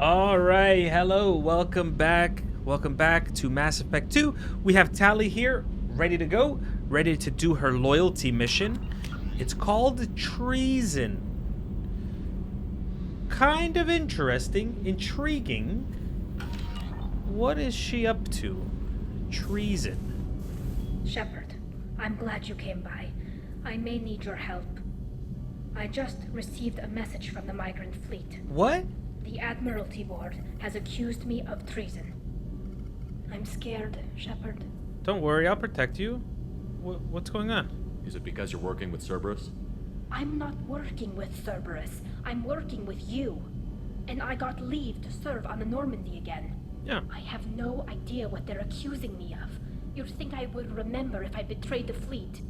All right, hello, welcome back. Welcome back to Mass Effect 2. We have Tali here, ready to go, ready to do her loyalty mission. It's called Treason. Kind of interesting, intriguing. What is she up to? Treason. Shepard, I'm glad you came by. I may need your help. I just received a message from the Migrant Fleet. What? The Admiralty Board has accused me of treason. I'm scared, Shepard. Don't worry, I'll protect you. What's going on? Is it because you're working with Cerberus? I'm not working with Cerberus. I'm working with you. And I got leave to serve on the Normandy again. Yeah. I have no idea what they're accusing me of. You'd think I would remember if I betrayed the fleet.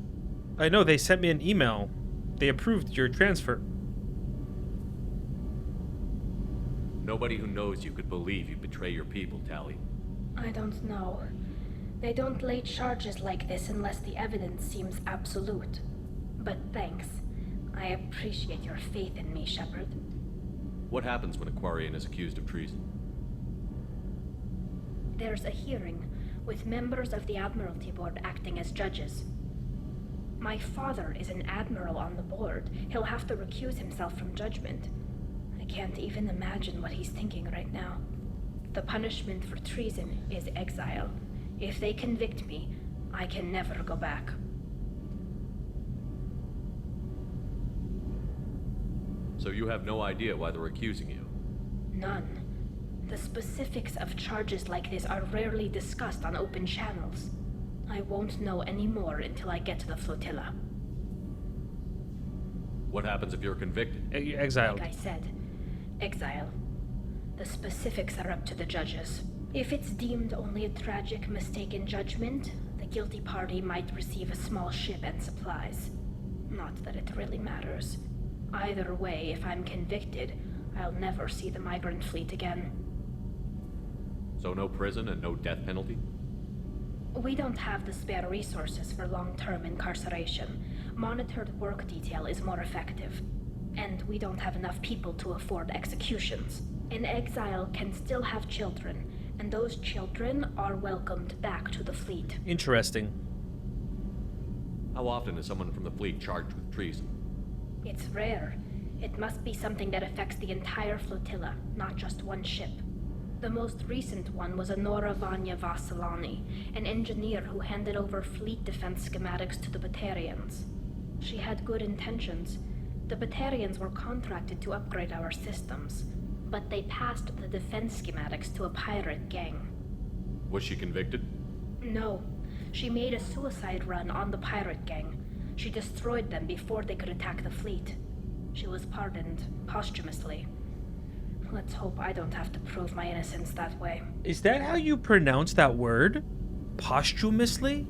I know, they sent me an email. They approved your transfer. Nobody who knows you could believe you betray your people, Tali. I don't know. They don't lay charges like this unless the evidence seems absolute. But thanks. I appreciate your faith in me, Shepard. What happens when a Quarian is accused of treason? There's a hearing, with members of the Admiralty Board acting as judges. My father is an admiral on the board. He'll have to recuse himself from judgment. I can't even imagine what he's thinking right now. The punishment for treason is exile. If they convict me, I can never go back. So you have no idea why they're accusing you? None. The specifics of charges like this are rarely discussed on open channels. I won't know any more until I get to the flotilla. What happens if you're convicted? Exiled. Like I said, exile. The specifics are up to the judges. If it's deemed only a tragic mistake in judgment, the guilty party might receive a small ship and supplies. Not that it really matters. Either way, if I'm convicted, I'll never see the Migrant Fleet again. So no prison and no death penalty? We don't have the spare resources for long-term incarceration. Monitored work detail is more effective. And we don't have enough people to afford executions. An exile can still have children, and those children are welcomed back to the fleet. Interesting. How often is someone from the fleet charged with treason? It's rare. It must be something that affects the entire flotilla, not just one ship. The most recent one was Anora Vanya Vassilani, an engineer who handed over fleet defense schematics to the Batarians. She had good intentions. The Batarians were contracted to upgrade our systems, but they passed the defense schematics to a pirate gang. Was she convicted? No. She made a suicide run on the pirate gang. She destroyed them before they could attack the fleet. She was pardoned posthumously. Let's hope I don't have to prove my innocence that way. Is that how you pronounce that word? Posthumously?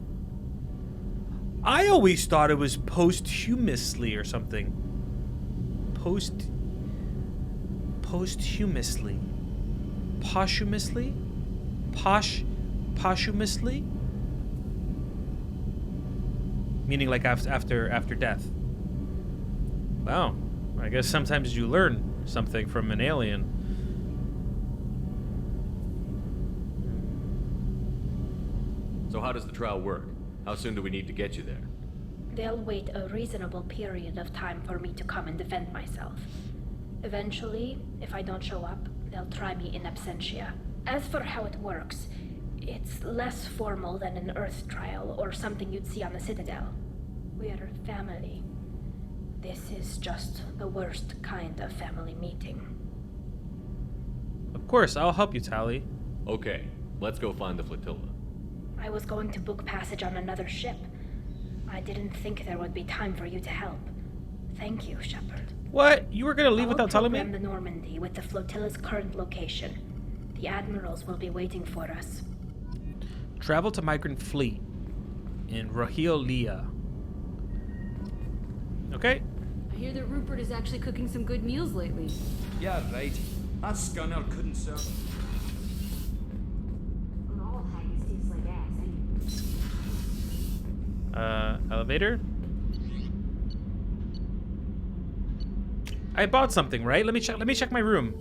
I always thought it was posthumously or something. Posthumously. Posthumously? Posthumously? Meaning like after death. Wow. I guess sometimes you learn something from an alien. So how does the trial work? How soon do we need to get you there? They'll wait a reasonable period of time for me to come and defend myself. Eventually, if I don't show up, they'll try me in absentia. As for how it works, it's less formal than an Earth trial or something you'd see on the Citadel. We're family. This is just the worst kind of family meeting. Of course, I'll help you, Tali. Okay, let's go find the flotilla. I was going to book passage on another ship. I didn't think there would be time for you to help. Thank you, Shepard. What? You were gonna leave without telling me? I'll program the Normandy with the flotilla's current location. The admirals will be waiting for us. Travel to Migrant Fleet in Rahil. Okay. I hear that Rupert is actually cooking some good meals lately. Yeah, right. That scunner couldn't serve. All haggis taste like ass. Elevator? I bought something, right? Let me check my room.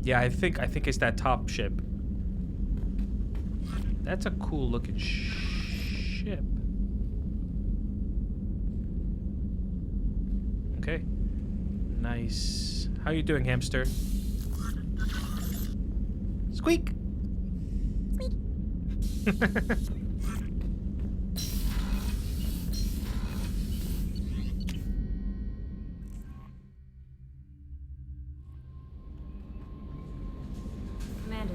Yeah, I think it's that top ship. That's a cool looking ship. Okay. Nice. How you doing, hamster? Squeak. Squeak. Commander,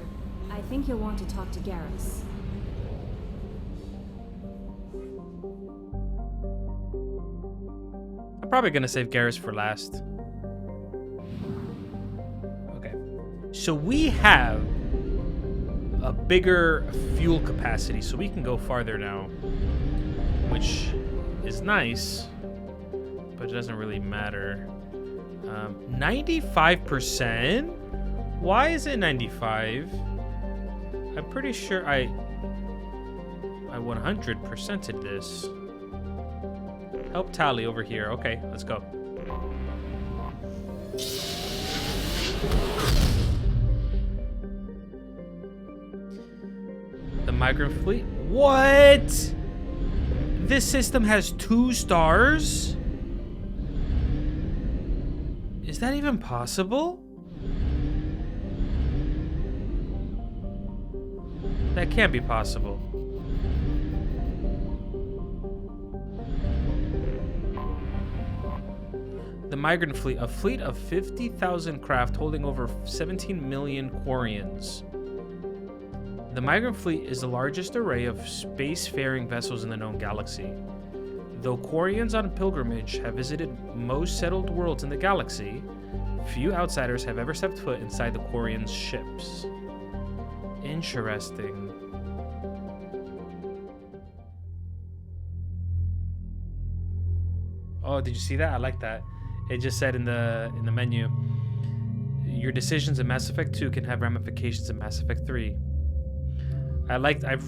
I think you'll want to talk to Garrus. I'm probably gonna save Garrus for last. Okay. So we have a bigger fuel capacity, so we can go farther now, which is nice, but it doesn't really matter. 95%? Why is it 95? I'm pretty sure I 100%ed this. Help Tali over here. Okay, let's go. The Migrant Fleet? What? This system has 2 stars? Is that even possible? That can't be possible. The Migrant Fleet, a fleet of 50,000 craft holding over 17 million quarians. The Migrant Fleet is the largest array of spacefaring vessels in the known galaxy. Though quarians on pilgrimage have visited most settled worlds in the galaxy, few outsiders have ever stepped foot inside the quarians' ships. Interesting. Oh, did you see that? I like that. It just said in the menu, your decisions in Mass Effect 2 can have ramifications in Mass Effect 3. I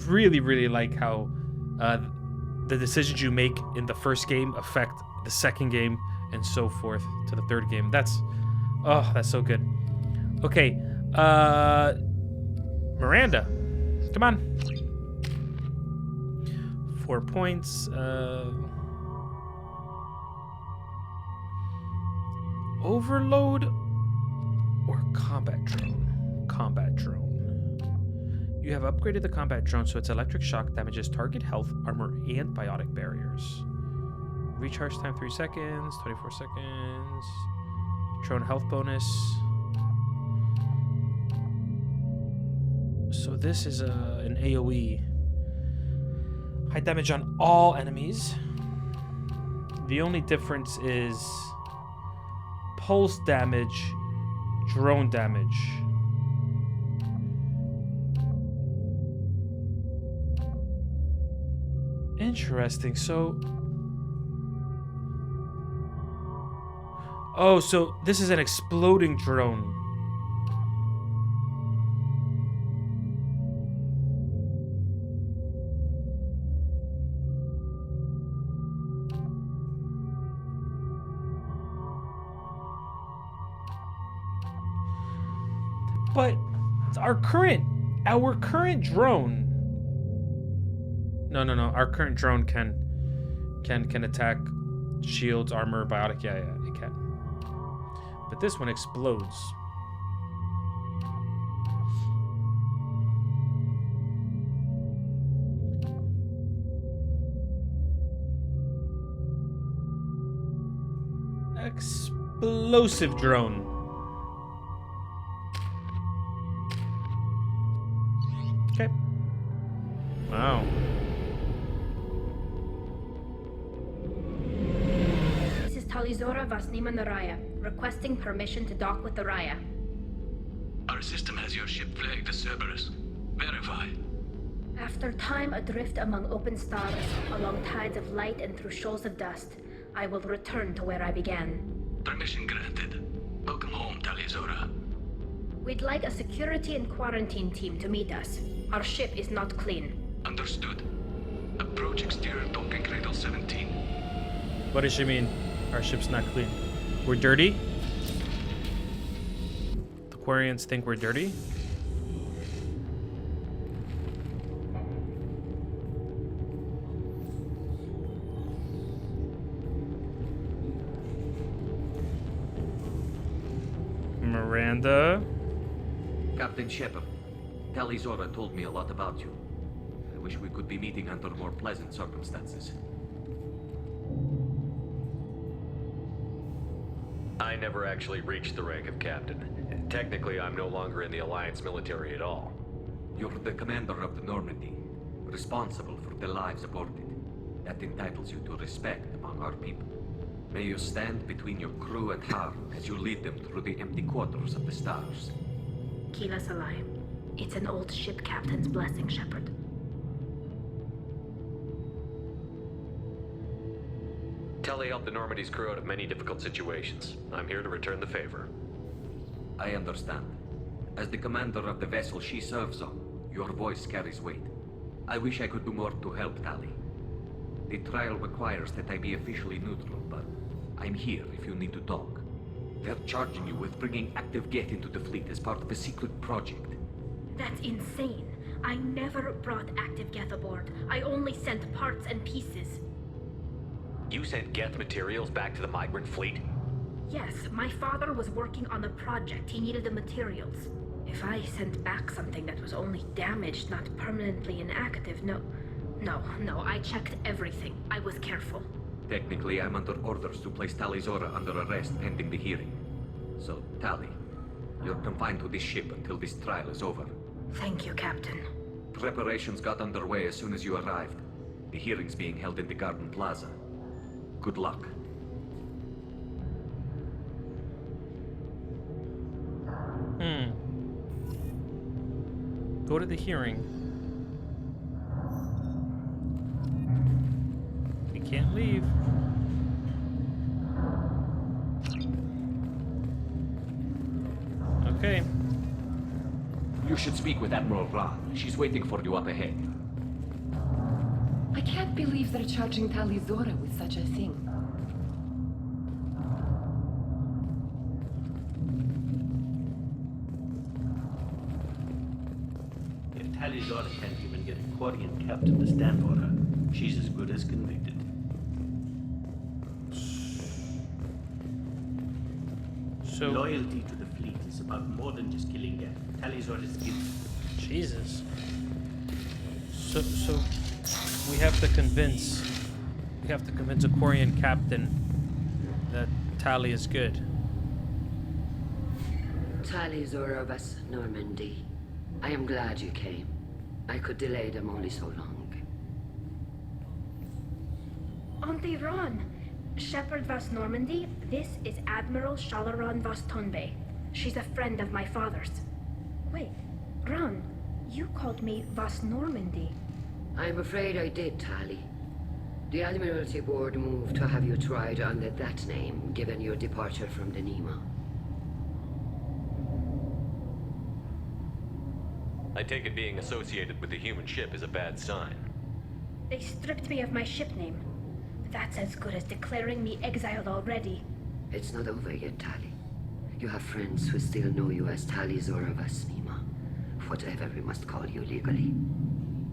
really like how the decisions you make in the first game affect the second game and so forth to the third game. That's so good. Okay, Miranda, come on. 4 points. Overload or combat drone? Combat drone. You have upgraded the combat drone so its electric shock damages target health, armor, and biotic barriers. Recharge time 3 seconds, 24 seconds. Drone health bonus. So this is an AoE. High damage on all enemies. The only difference is pulse damage, drone damage. Interesting. So so this is an exploding drone. But our current drone. No. Our current drone can attack shields, armor, biotic. Yeah, it can. But this one explodes. Explosive drone. Okay. Wow. This is Talizora Vasnima Naraya, requesting permission to dock with the Raya. Our system has your ship flagged as Cerberus. Verify. After time adrift among open stars, along tides of light and through shoals of dust, I will return to where I began. Permission granted. Welcome home, Talizora. We'd like a security and quarantine team to meet us. Our ship is not clean. Understood. Approach exterior docking cradle 17. What does she mean? Our ship's not clean. We're dirty? Quarians think we're dirty? Miranda? Captain Shepard, Tali Zora told me a lot about you. I wish we could be meeting under more pleasant circumstances. I never actually reached the rank of captain. Technically, I'm no longer in the Alliance military at all. You're the commander of the Normandy, responsible for the lives aborted. That entitles you to respect among our people. May you stand between your crew and harm as you lead them through the empty quarters of the stars. Keep us alive. It's an old ship captain's blessing, Shepard. Tali helped the Normandy's crew out of many difficult situations. I'm here to return the favor. I understand. As the commander of the vessel she serves on, your voice carries weight. I wish I could do more to help Tali. The trial requires that I be officially neutral, but I'm here if you need to talk. They're charging you with bringing active Geth into the fleet as part of a secret project. That's insane. I never brought active Geth aboard. I only sent parts and pieces. You sent Geth materials back to the Migrant Fleet? Yes, my father was working on a project. He needed the materials. If I sent back something that was only damaged, not permanently inactive, no, I checked everything. I was careful. Technically, I'm under orders to place Tali Zora under arrest pending the hearing. So, Tali, you're confined to this ship until this trial is over. Thank you, Captain. Preparations got underway as soon as you arrived. The hearing's being held in the Garden Plaza. Good luck. Go to the hearing. We can't leave. Okay. You should speak with Admiral Ra. She's waiting for you up ahead. I can't believe they're charging Tali Zora with such a thing. If Tali Zora can't even get a Quarian captain to stand for her, she's as good as convicted. So loyalty to the fleet is about more than just killing Geth. Tali Zora's guilty. Jesus. So we have to convince a Quarian captain that Tali is good. Tali Zora of us, Normandy. I am glad you came. I could delay them only so long. Auntie Ron! Shepard Vas Normandy, this is Admiral Shalaron Vas Tonbe. She's a friend of my father's. Wait, Ron, you called me Vas Normandy. I'm afraid I did, Tali. The Admiralty Board moved to have you tried under that name, given your departure from the Nima. I take it being associated with the human ship is a bad sign. They stripped me of my ship name. That's as good as declaring me exiled already. It's not over yet, Tali. You have friends who still know you as Tali Zora Vas Nima. Whatever we must call you legally.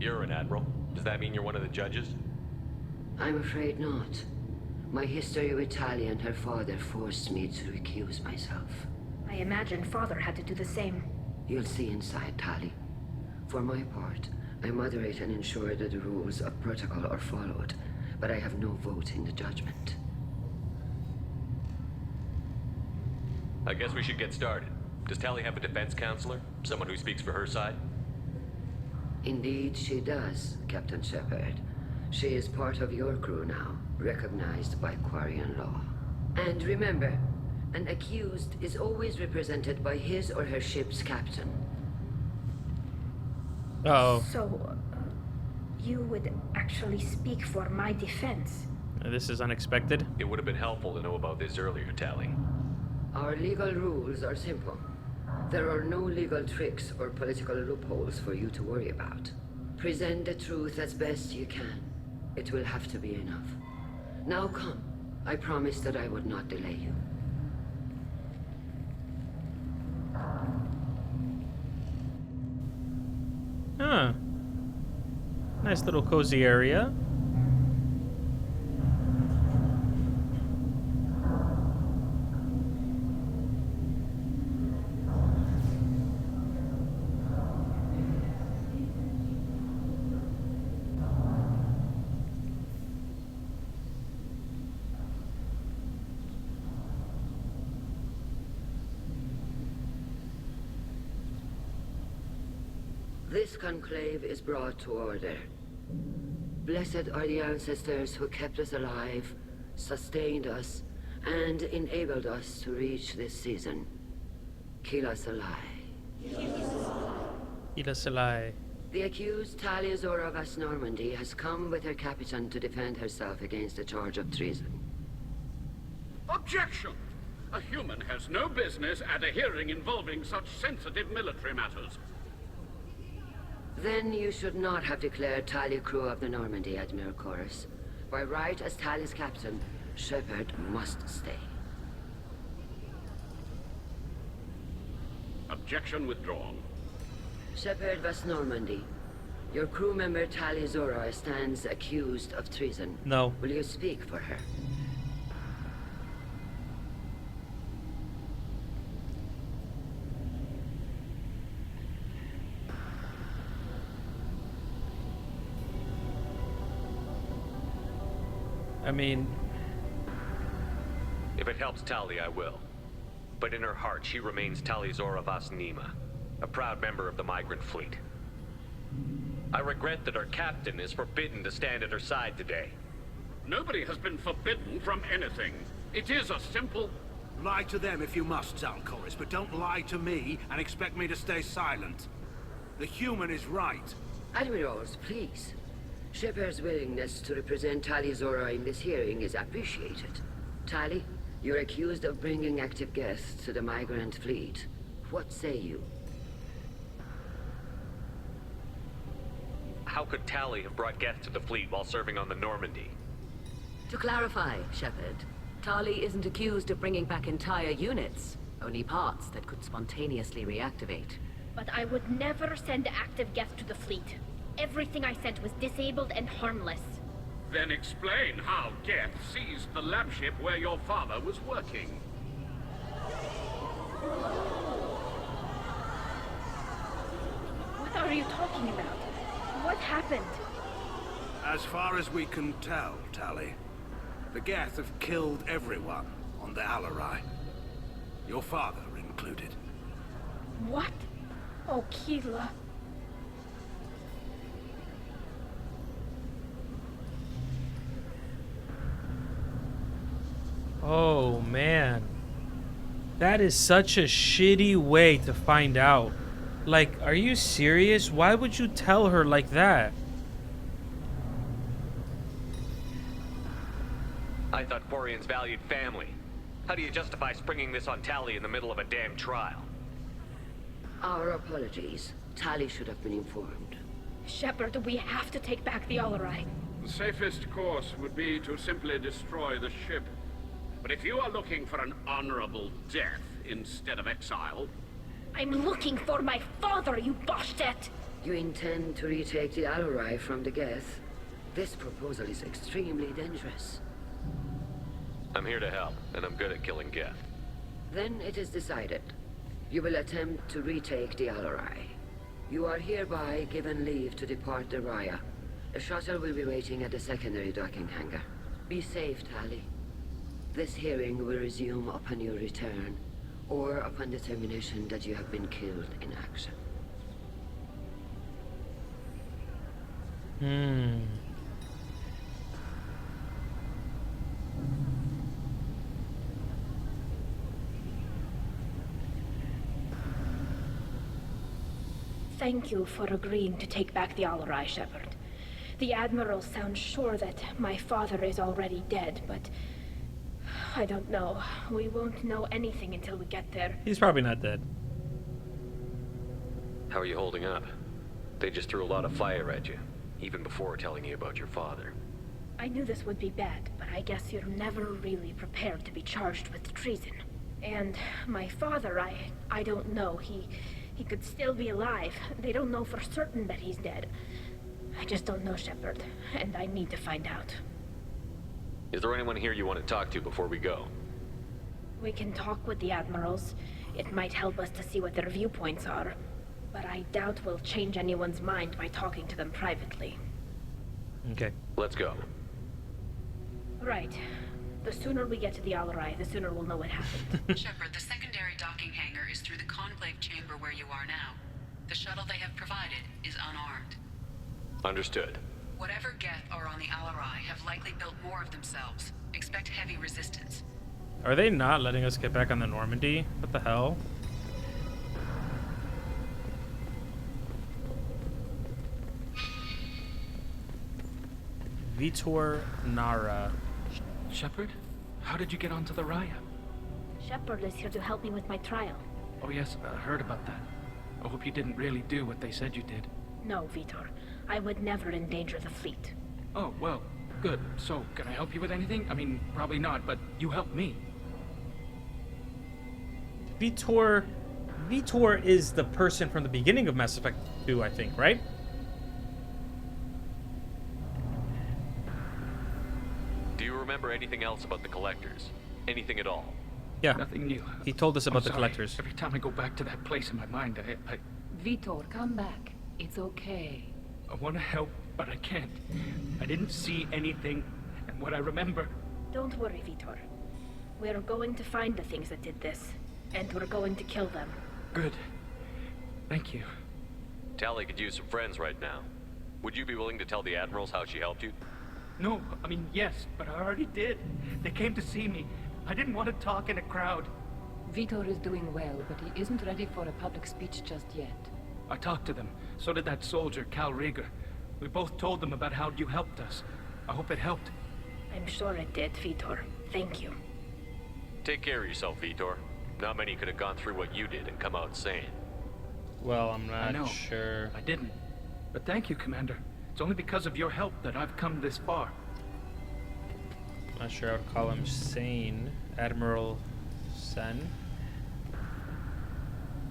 You're an admiral. Does that mean you're one of the judges? I'm afraid not. My history with Tali and her father forced me to recuse myself. I imagine father had to do the same. You'll see inside, Tali. For my part, I moderate and ensure that the rules of protocol are followed, but I have no vote in the judgment. I guess we should get started. Does Tali have a defense counselor? Someone who speaks for her side? Indeed, she does, Captain Shepard. She is part of your crew now, recognized by Quarian law. And remember, an accused is always represented by his or her ship's captain. Uh-oh. So, you would actually speak for my defense? This is unexpected. It would have been helpful to know about this earlier, Tali. Our legal rules are simple. There are no legal tricks or political loopholes for you to worry about. Present the truth as best you can. It will have to be enough. Now come. I promised that I would not delay you. Huh. Nice little cozy area. This conclave is brought to order. Blessed are the ancestors who kept us alive, sustained us, and enabled us to reach this season. Kila Salai. Ila Salai. The accused Tali of Normandy has come with her captain to defend herself against a charge of treason. Objection! A human has no business at a hearing involving such sensitive military matters. Then you should not have declared Tali crew of the Normandy, Admiral Chorus. By right as Tali's captain, Shepard must stay. Objection withdrawn. Shepard was Normandy. Your crew member Tali Zora stands accused of treason. No. Will you speak for her? I mean, If it helps Tali, I will. But in her heart, she remains Tali Zora Vas Nima, a proud member of the Migrant Fleet. I regret that her captain is forbidden to stand at her side today. Nobody has been forbidden from anything. It is a simple... Lie to them if you must, Zalcoris, but don't lie to me and expect me to stay silent. The human is right. Admirals, please. Shepard's willingness to represent Tali Zora in this hearing is appreciated. Tali, you're accused of bringing active Geth to the Migrant Fleet. What say you? How could Tali have brought Geth to the fleet while serving on the Normandy? To clarify, Shepard, Tali isn't accused of bringing back entire units, only parts that could spontaneously reactivate. But I would never send active Geth to the fleet. Everything I sent was disabled and harmless. Then explain how Geth seized the lab ship where your father was working. What are you talking about? What happened? As far as we can tell, Tali, the Geth have killed everyone on the Alarai. Your father included. What? Oh, Kila. oh man. That is such a shitty way to find out. Like, are you serious? Why would you tell her like that? I thought Quarians valued family. How do you justify springing this on Tali in the middle of a damn trial? Our apologies. Tali should have been informed. Shepard, we have to take back the Alarai. The safest course would be to simply destroy the ship. But if you are looking for an honorable death instead of exile... I'm looking for my father, you bastet! You intend to retake the Alarai from the Geth? This proposal is extremely dangerous. I'm here to help, and I'm good at killing Geth. Then it is decided. You will attempt to retake the Alarai. You are hereby given leave to depart the Raya. A shuttle will be waiting at the secondary docking hangar. Be safe, Tali. This hearing will resume upon your return, or upon determination that you have been killed in action. Thank you for agreeing to take back the Alarai, Shepard. The Admiral sounds sure that my father is already dead, but... I don't know. We won't know anything until we get there. He's probably not dead. How are you holding up? They just threw a lot of fire at you, even before telling you about your father. I knew this would be bad, but I guess you're never really prepared to be charged with treason. And my father, I don't know. He could still be alive. They don't know for certain that he's dead. I just don't know, Shepard, and I need to find out. Is there anyone here you want to talk to before we go? We can talk with the admirals. It might help us to see what their viewpoints are. But I doubt we'll change anyone's mind by talking to them privately. Okay. Let's go. Right. The sooner we get to the Alarai, the sooner we'll know what happened. Shepard, the secondary docking hangar is through the conclave chamber where you are now. The shuttle they have provided is unarmed. Understood. Whatever Geth are on the Alarai have likely built more of themselves. Expect heavy resistance. Are they not letting us get back on the Normandy? What the hell? Vitor Nara. Shepard? How did you get onto the Raya? Shepard is here to help me with my trial. Oh yes, I heard about that. I hope you didn't really do what they said you did. No, Vitor. I would never endanger the fleet. Oh, well, good. So, can I help you with anything? I mean, probably not, but you helped me. Vitor is the person from the beginning of Mass Effect 2, I think, right? Do you remember anything else about the Collectors? Anything at all? Yeah. Nothing new. He told us about the sorry. Collectors. Every time I go back to that place in my mind, I Vitor, come back. It's okay. want to help, but I can't. I didn't see anything, and what I remember... Don't worry, Vitor. We're going to find the things that did this, and we're going to kill them. Good. Thank you. Tali could use some friends right now. Would you be willing to tell the Admirals how she helped you? No, I mean, yes, but I already did. They came to see me. I didn't want to talk in a crowd. Vitor is doing well, but he isn't ready for a public speech just yet. I talked to them. So did that soldier, Cal Rieger. We both told them about how you helped us. I hope it helped. I'm sure it did, Vitor. Thank you. Take care of yourself, Vitor. Not many could have gone through what you did and come out sane. Well, I'm I know. not sure. I didn't. But thank you, Commander. It's only because of your help that I've come this far. Not sure I would call him sane. Admiral Sen.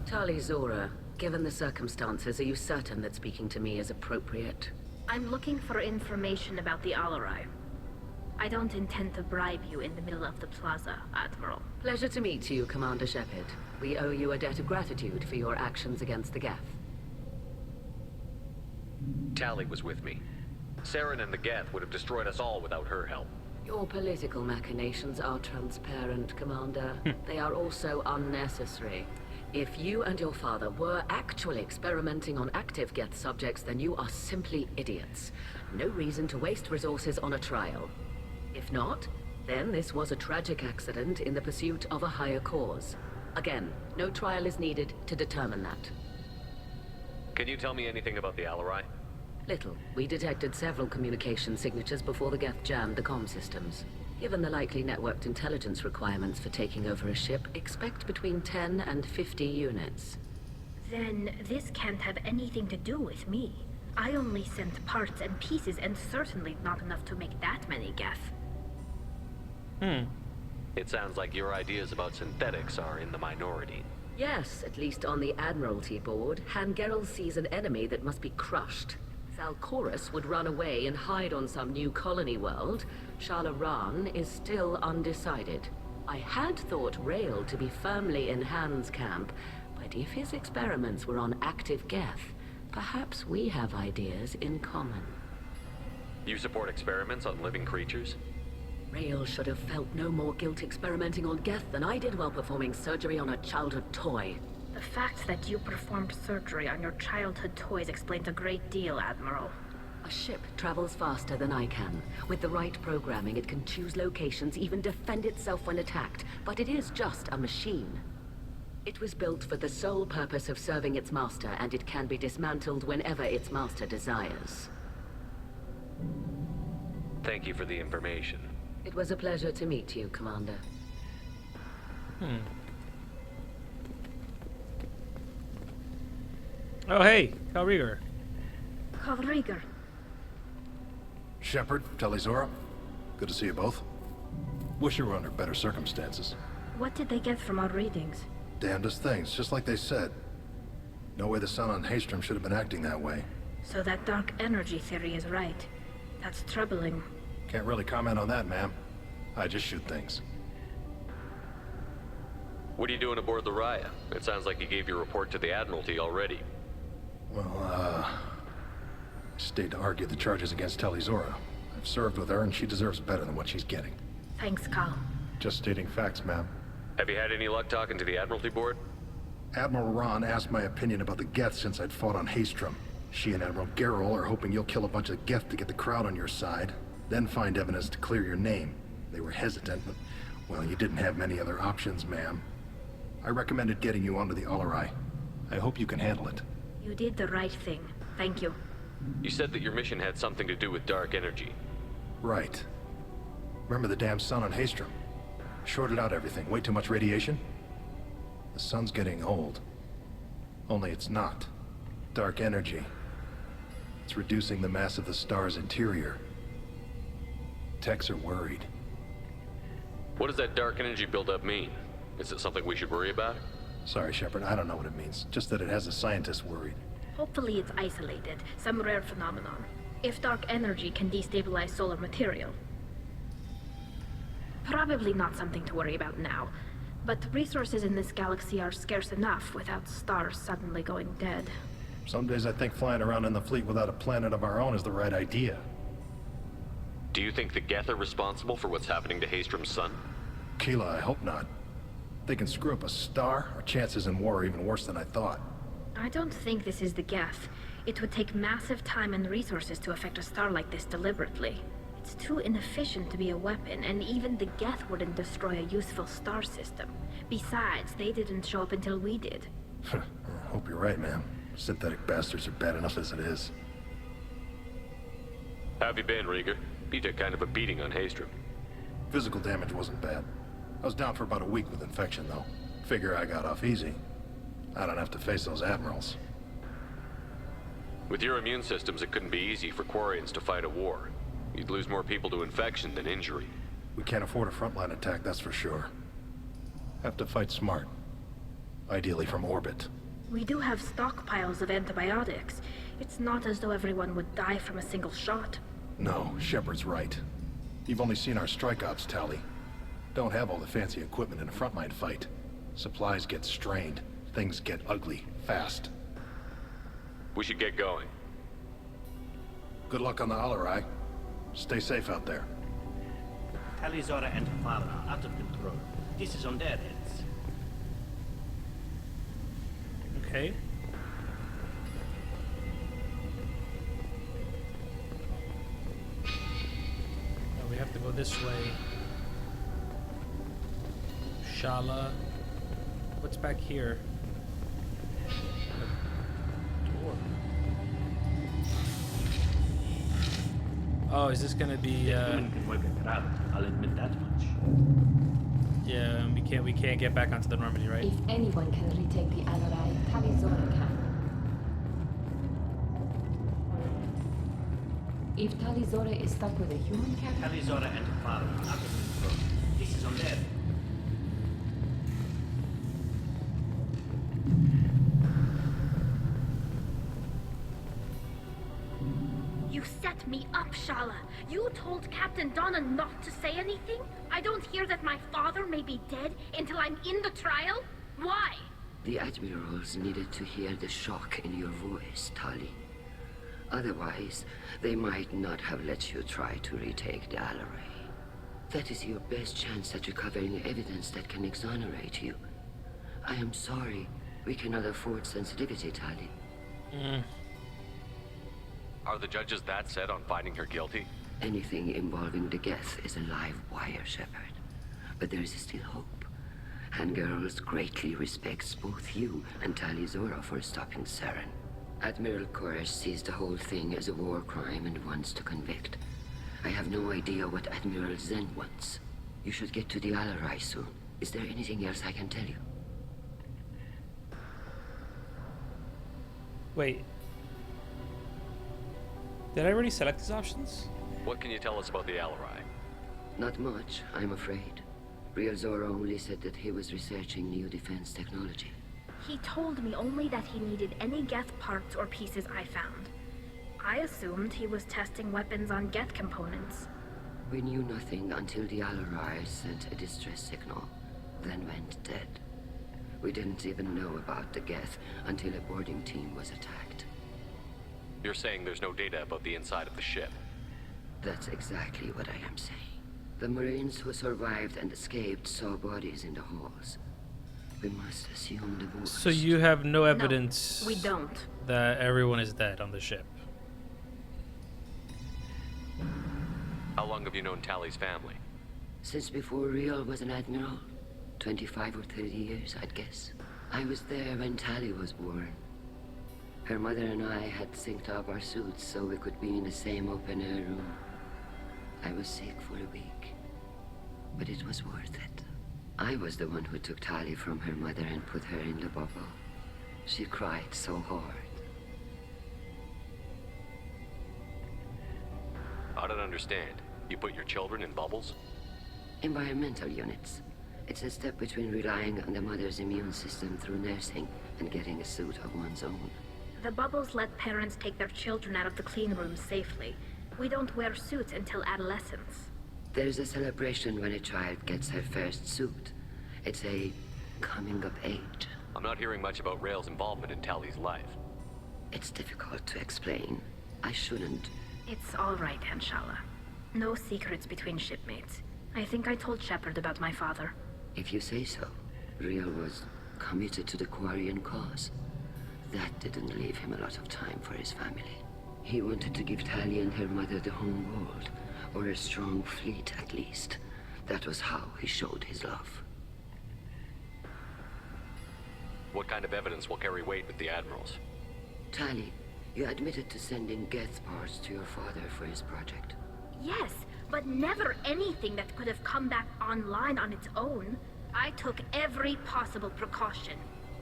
Tali Zora, given the circumstances, are you certain that speaking to me is appropriate? I'm looking for information about the Alarai. I don't intend to bribe you in the middle of the plaza, Admiral. Pleasure to meet you, Commander Shepard. We owe you a debt of gratitude for your actions against the Geth. Tali was with me. Saren and the Geth would have destroyed us all without her help. Your political machinations are transparent, Commander. They are also unnecessary. If you and your father were actually experimenting on active Geth subjects, then you are simply idiots. No reason to waste resources on a trial. If not, then this was a tragic accident in the pursuit of a higher cause. Again, no trial is needed to determine that. Can you tell me anything about the Alarai? Little. We detected several communication signatures before the Geth jammed the comm systems. Given the likely networked intelligence requirements for taking over a ship, expect between 10 and 50 units. Then this can't have anything to do with me. I only sent parts and pieces, and certainly not enough to make that many Geth. It sounds like your ideas about synthetics are in the minority. Yes, at least on the Admiralty board, Hangerel sees an enemy that must be crushed. Thalcorus would run away and hide on some new colony world. Shalaran is still undecided. I had thought Rail to be firmly in Han's camp, but if his experiments were on active Geth, perhaps we have ideas in common. You support experiments on living creatures? Rail should have felt no more guilt experimenting on Geth than I did while performing surgery on a childhood toy. The fact that you performed surgery on your childhood toys explains a great deal, Admiral. A ship travels faster than I can. With the right programming, it can choose locations, even defend itself when attacked. But it is just a machine. It was built for the sole purpose of serving its master, and it can be dismantled whenever its master desires. Thank you for the information. It was a pleasure to meet you, Commander. Oh, hey, Cal Rieger. Cal Rieger. Shepard, Tali Zora. Good to see you both. Wish you were under better circumstances. What did they get from our readings? Damnedest things, just like they said. No way the sun on Haystrom should have been acting that way. So that dark energy theory is right. That's troubling. Can't really comment on that, ma'am. I just shoot things. What are you doing aboard the Raya? It sounds like you gave your report to the Admiralty already. Well, stayed to argue the charges against Tali Zora. I've served with her, and she deserves better than what she's getting. Thanks, Cal. Just stating facts, ma'am. Have you had any luck talking to the Admiralty Board? Admiral Ron asked my opinion about the Geth since I'd fought on Haystrom. She and Admiral Garrel are hoping you'll kill a bunch of Geth to get the crowd on your side, then find evidence to clear your name. They were hesitant, but, well, you didn't have many other options, ma'am. I recommended getting you onto the Alarai. I hope you can handle it. You did the right thing. Thank you. You said that your mission had something to do with dark energy. Right. Remember the damn sun on Haystrom? Shorted out everything. Way too much radiation? The sun's getting old. Only it's not. Dark energy. It's reducing the mass of the star's interior. Techs are worried. What does that dark energy buildup mean? Is it something we should worry about? Sorry, Shepard, I don't know what it means. Just that it has the scientists worried. Hopefully it's isolated, some rare phenomenon. If dark energy can destabilize solar material. Probably not something to worry about now, but resources in this galaxy are scarce enough without stars suddenly going dead. Some days I think flying around in the fleet without a planet of our own is the right idea. Do you think the Geth are responsible for what's happening to Haystrom's sun? Keela, I hope not. They can screw up a star, our chances in war are even worse than I thought. I don't think this is the Geth. It would take massive time and resources to affect a star like this deliberately. It's too inefficient to be a weapon, and even the Geth wouldn't destroy a useful star system. Besides, they didn't show up until we did. I hope you're right, ma'am. Synthetic bastards are bad enough as it is. How have you been, Rieger? You took kind of a beating on Haystrom. Physical damage wasn't bad. I was down for about a week with infection, though. Figure I got off easy. I don't have to face those admirals. With your immune systems, it couldn't be easy for Quarians to fight a war. You'd lose more people to infection than injury. We can't afford a frontline attack, that's for sure. Have to fight smart. Ideally from orbit. We do have stockpiles of antibiotics. It's not as though everyone would die from a single shot. No, Shepard's right. You've only seen our strike ops, Tali. Don't have all the fancy equipment in a frontline fight. Supplies get strained. Things get ugly, fast. We should get going. Good luck on the Alarai. Stay safe out there. Tali Zora and her father are out of control. This is on their heads. Okay. Now we have to go this way. Shala. What's back here? A door. Oh, is this gonna be Women can work a crowd, I'll admit that much. yeah, we can't get back onto the Normandy, right? If anyone can retake the Alarai, Tali Zora can. If Tali Zora is stuck with a human captain... Tali Zora and her father are out of control. This is on their heads. You set me up, Shala. You told Captain Donna not to say anything? I don't hear that my father may be dead until I'm in the trial? Why? The admirals needed to hear the shock in your voice, Tali. Otherwise, they might not have let you try to retake the Alarai. That is your best chance at recovering evidence that can exonerate you. I am sorry. We cannot afford sensitivity, Tali. Are the judges that set on finding her guilty? Anything involving the Geth is a live wire, Shepard. But there is still hope. Hangirls greatly respects both you and Tali Zora for stopping Saren. Admiral Koresh sees the whole thing as a war crime and wants to convict. I have no idea what Admiral Zen wants. You should get to the Alarai soon. Is there anything else I can tell you? Wait. Did I already select these options? What can you tell us about the Alarai? Not much, I'm afraid. Real Zora only said that he was researching new defense technology. He told me only that he needed any Geth parts or pieces I found. I assumed he was testing weapons on Geth components. We knew nothing until the Alarai sent a distress signal, then went dead. We didn't even know about the Geth until a boarding team was attacked. You're saying there's no data about the inside of the ship? That's exactly what I am saying. The Marines who survived and escaped saw bodies in the halls. We must assume the worst. So you have no evidence we don't. that everyone is dead on the ship? How long have you known Tali's family? Since before Real was an admiral. 25 or 30 years, I'd guess. I was there when Tali was born. Her mother and I had synced up our suits so we could be in the same open-air room. I was sick for a week, but it was worth it. I was the one who took Tali from her mother and put her in the bubble. She cried so hard. I don't understand. You put your children in bubbles? Environmental units. It's a step between relying on the mother's immune system through nursing and getting a suit of one's own. The bubbles let parents take their children out of the clean rooms safely. We don't wear suits until adolescence. There's a celebration when a child gets her first suit. It's a coming of age. I'm not hearing much about Rail's involvement in Tali's life. It's difficult to explain. I shouldn't. It's all right, Anshala. No secrets between shipmates. I think I told Shepard about my father. If you say so. Real was committed to the Quarian cause. That didn't leave him a lot of time for his family. He wanted to give Tali and her mother the home world, or a strong fleet at least. That was how he showed his love. What kind of evidence will carry weight with the admirals? Tali, you admitted to sending Geth parts to your father for his project. Yes, but never anything that could have come back online on its own. I took every possible precaution.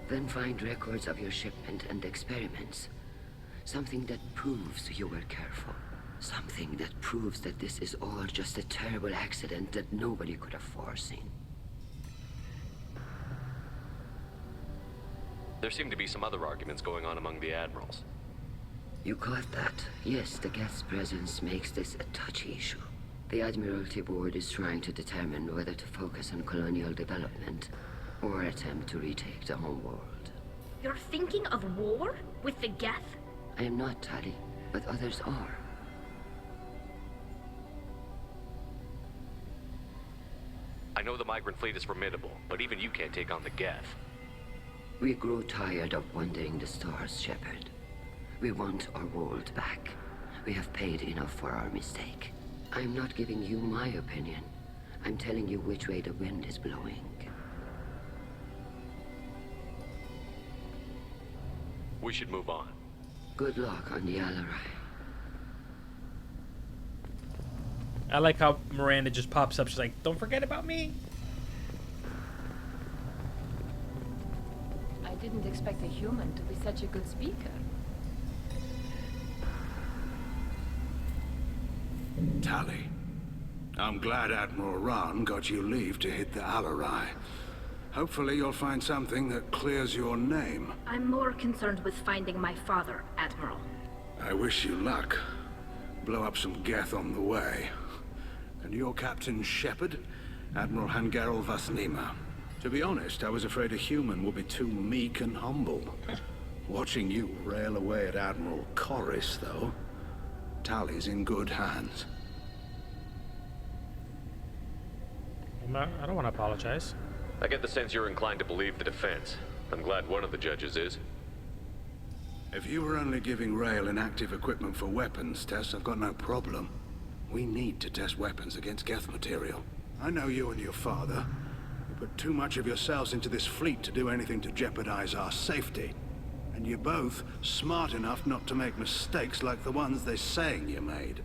Then find records of your shipment and experiments. Something that proves you were careful. Something that proves that this is all just a terrible accident that nobody could have foreseen. There seem to be some other arguments going on among the admirals. You caught that? Yes, the Geth's presence makes this a touchy issue. The Admiralty Board is trying to determine whether to focus on colonial development or attempt to retake the home world. You're thinking of war? With the Geth? I am not, Tali, but others are. I know the Migrant Fleet is formidable, but even you can't take on the Geth. We grow tired of wandering the stars, Shepard. We want our world back. We have paid enough for our mistake. I'm not giving you my opinion. I'm telling you which way the wind is blowing. We should move on. Good luck on the Alarai. I like how Miranda just pops up. She's like, don't forget about me. I didn't expect a human to be such a good speaker. Tali, I'm glad Admiral Rahn got you leave to hit the Alarai. Hopefully you'll find something that clears your name. I'm more concerned with finding my father, Admiral. I wish you luck. Blow up some Geth on the way. And your Captain Shepard, Admiral Hangarel Vasnima. To be honest, I was afraid a human would be too meek and humble. Watching you rail away at Admiral Corris, though, Tali's in good hands. I don't want to apologize. I get the sense you're inclined to believe the defense. I'm glad one of the judges is. If you were only giving Rail inactive equipment for weapons tests, I've got no problem. We need to test weapons against Geth material. I know you and your father. You put too much of yourselves into this fleet to do anything to jeopardize our safety. And you're both smart enough not to make mistakes like the ones they're saying you made.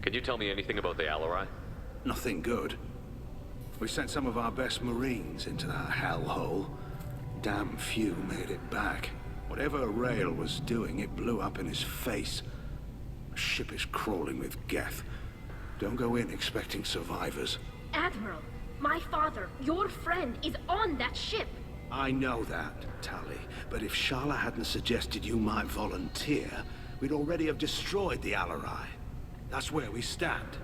Can you tell me anything about the Alarai? Nothing good. We sent some of our best Marines into that hellhole. Damn few made it back. Whatever Rail was doing, it blew up in his face. The ship is crawling with Geth. Don't go in expecting survivors. Admiral, My father, your friend, is on that ship. I know that, Tali, but if Shala hadn't suggested you might volunteer, we'd already have destroyed the Alarai. That's where we stand.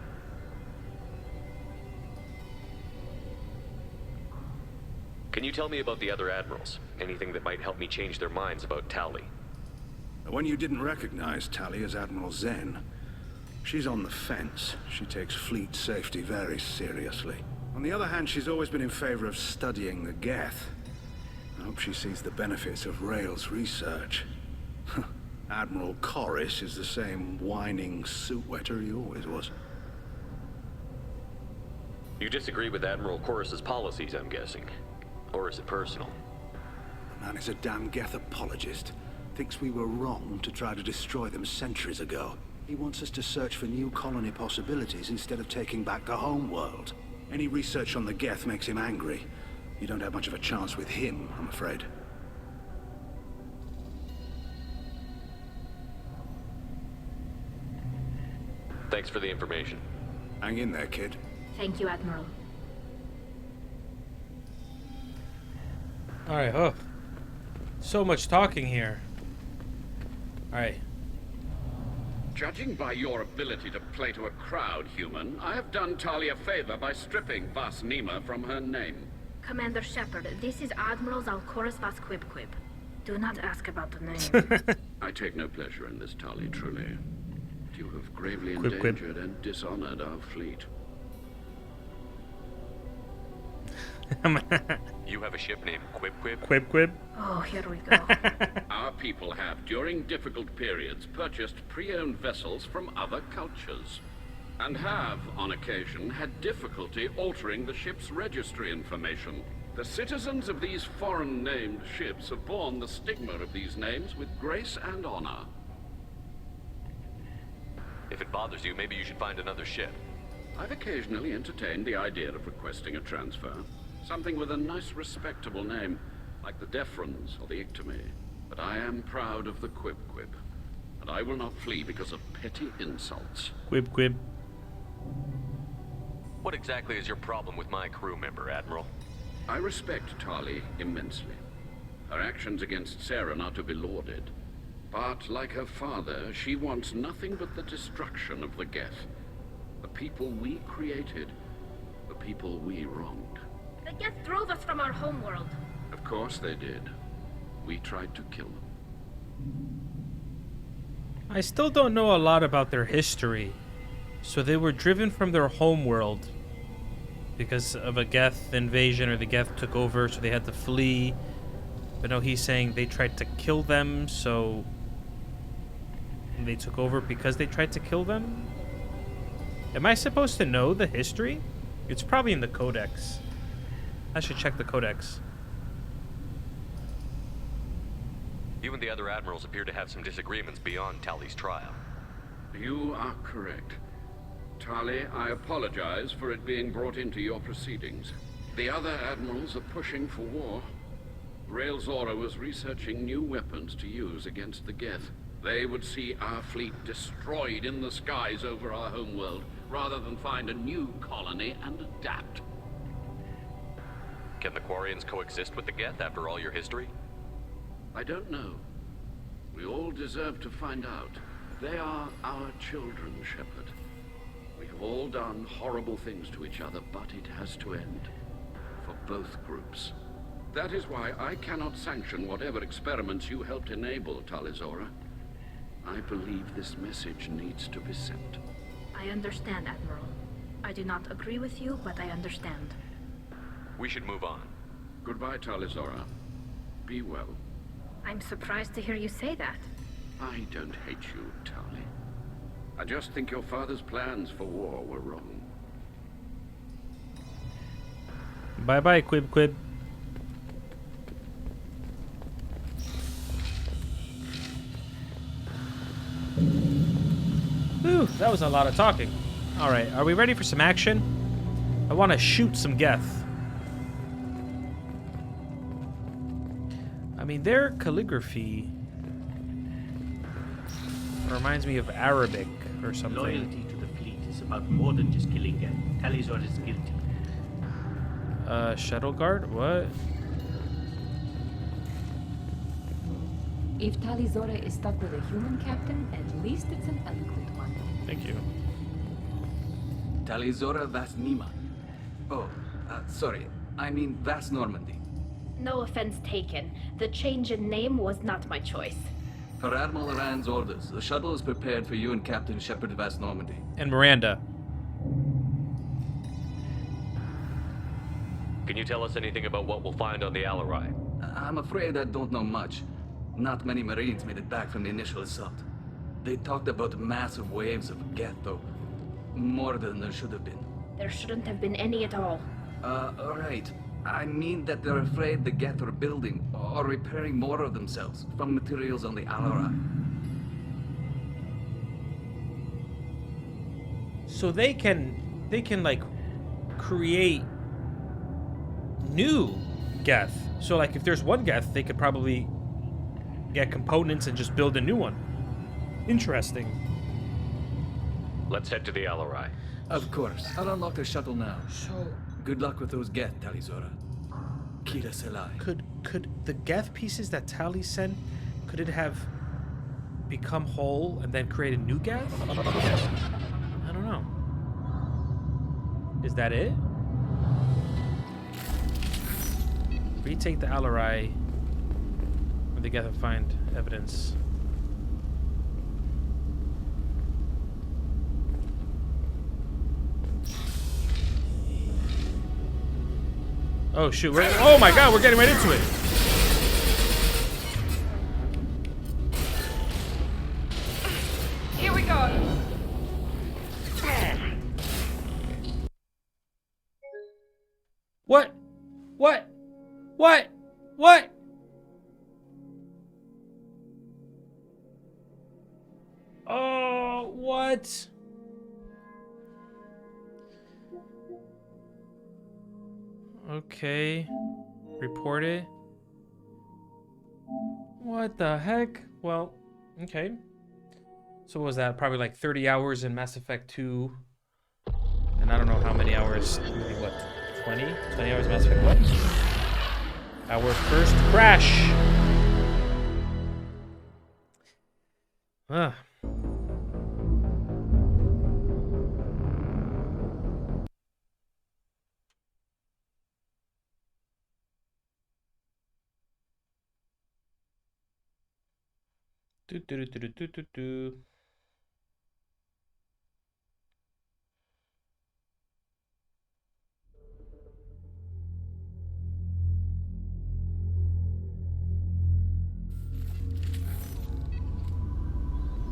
Can you tell me about the other admirals? Anything that might help me change their minds about Tali? The one you didn't recognize, Tali, is Admiral Zen. She's on the fence. She takes fleet safety very seriously. On the other hand, she's always been in favor of studying the Geth. I hope she sees the benefits of Rael's research. Admiral Corris is the same whining suit-wetter he always was. You disagree with Admiral Corris's policies, I'm guessing. Or is it personal? The man is a damn Geth apologist. Thinks we were wrong to try to destroy them centuries ago. He wants us to search for new colony possibilities instead of taking back the home world. Any research on the Geth makes him angry. You don't have much of a chance with him, I'm afraid. Thanks for the information. Hang in there, kid. Thank you, Admiral. Alright, oh. So much talking here. Alright. Judging by your ability to play to a crowd, human, I have done Tali a favor by stripping Vas Nima from her name. Commander Shepard, this is Admiral Zalkoris Vas Quib. Do not ask about the name. I take no pleasure in this, Tali, truly. You have gravely Quib. endangered and dishonored our fleet. You have a ship named Quib? Quib? Oh, here we go. Our people have, during difficult periods, purchased pre-owned vessels from other cultures. And have, on occasion, had difficulty altering the ship's registry information. The citizens of these foreign-named ships have borne the stigma of these names with grace and honor. If it bothers you, maybe you should find another ship. I've occasionally entertained the idea of requesting a transfer. Something with a nice, respectable name, like the Defrons or the Ictomy. But I am proud of the Quib, and I will not flee because of petty insults. Quib. What exactly is your problem with my crew member, Admiral? I respect Tali immensely. Her actions against Saren are to be lauded. But, like her father, she wants nothing but the destruction of the Geth. The people we created, the people we wronged. The Geth drove us from our homeworld. Of course they did. We tried to kill them. I still don't know a lot about their history. So they were driven from their homeworld because of a Geth invasion, or the Geth took over, so they had to flee. But no, he's saying they tried to kill them, so they took over because they tried to kill them? Am I supposed to know the history? It's probably in the Codex. I should check the Codex. You and the other admirals appear to have some disagreements beyond Tali's trial. You are correct. Tali, I apologize for it being brought into your proceedings. The other admirals are pushing for war. Rael Zora was researching new weapons to use against the Geth. They would see our fleet destroyed in the skies over our homeworld, rather than find a new colony and adapt. Can the Quarians coexist with the Geth after all your history? I don't know. We all deserve to find out. They are our children, Shepard. We have all done horrible things to each other, but it has to end. For both groups. That is why I cannot sanction whatever experiments you helped enable, Tali Zora. I believe this message needs to be sent. I understand, Admiral. I do not agree with you, but I understand. We should move on. Goodbye, Tali Zora. Be well. I'm surprised to hear you say that. I don't hate you, Tali. I just think your father's plans for war were wrong. Bye-bye, Quib. Whew, that was a lot of talking. Alright, are we ready for some action? I want to shoot some Geth. I mean, their calligraphy reminds me of Arabic or something. Loyalty to the fleet is about more than just killing Geth. Tali Zora is guilty. Shuttle guard? What? If Tali Zora is stuck with a human captain, at least it's an eloquent one. Thank you. Tali Zora Vas Nima. Oh, sorry. I mean Vas Normandy. No offense taken. The change in name was not my choice. Per Admiral Rand's orders, the shuttle is prepared for you and Captain Shepard Vas Normandy. And Miranda. Can you tell us anything about what we'll find on the Alarai? I'm afraid I don't know much. Not many Marines made it back from the initial assault. They talked about massive waves of Geth, though. More than there should have been. There shouldn't have been any at all. Alright. I mean that they're afraid the Geth are building or repairing more of themselves from materials on the Alarai. So they can like create new Geth. So like if there's one Geth, they could probably get components and just build a new one. Interesting. Let's head to the Alarai. Of course. I'll unlock the shuttle now. So good luck with those Geth, Tali Zora. Kira Selai. Could the Geth pieces that Tali sent, could it have become whole and then create a new Geth? I don't know. Is that it? Retake the Alarai where the Geth find evidence. Oh shoot, oh my god, we're getting right into it. Here we go. What? What? What? What? Oh, what? Okay. Report it. What the heck? Well, okay. So what was that? Probably like 30 hours in Mass Effect 2. And I don't know how many hours. Maybe what? 20? 20 hours Mass Effect what? Our first crash. Ah. Do do do do do do do.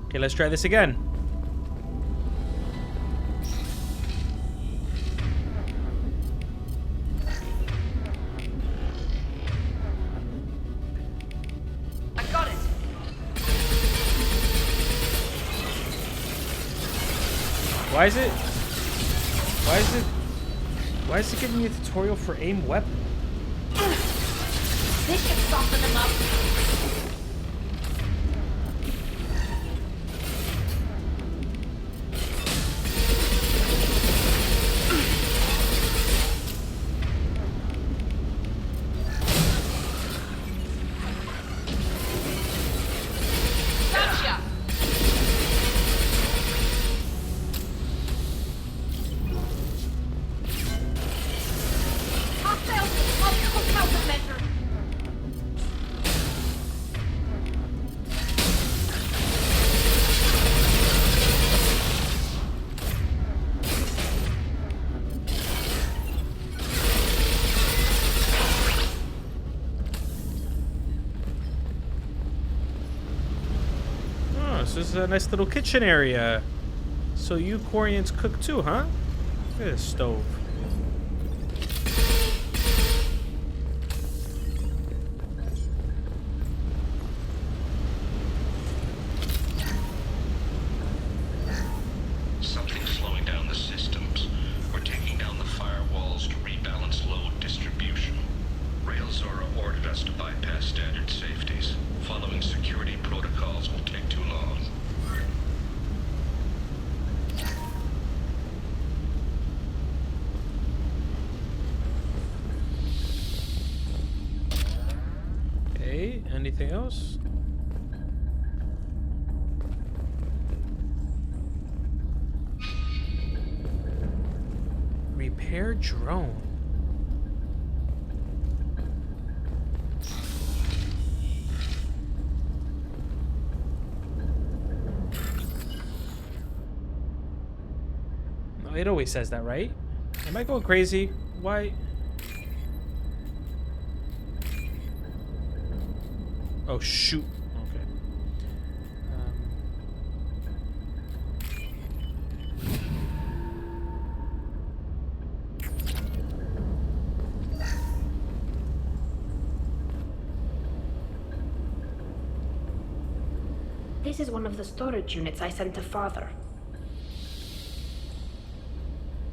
Okay, let's try this again. I got it. Why is it giving me a tutorial for aim weapon? This should soften them up. This is a nice little kitchen area. So you Quarians cook too, huh? Look at this stove. Something's slowing down the systems. We're taking down the firewalls to rebalance load distribution. Rail Zora ordered us to bypass standard safeties. Following security protocols will take too long. Okay, anything else? Repair drone. No, it always says that, right? Am I going crazy? Why? Oh, shoot. Okay. This is one of the storage units I sent to Father.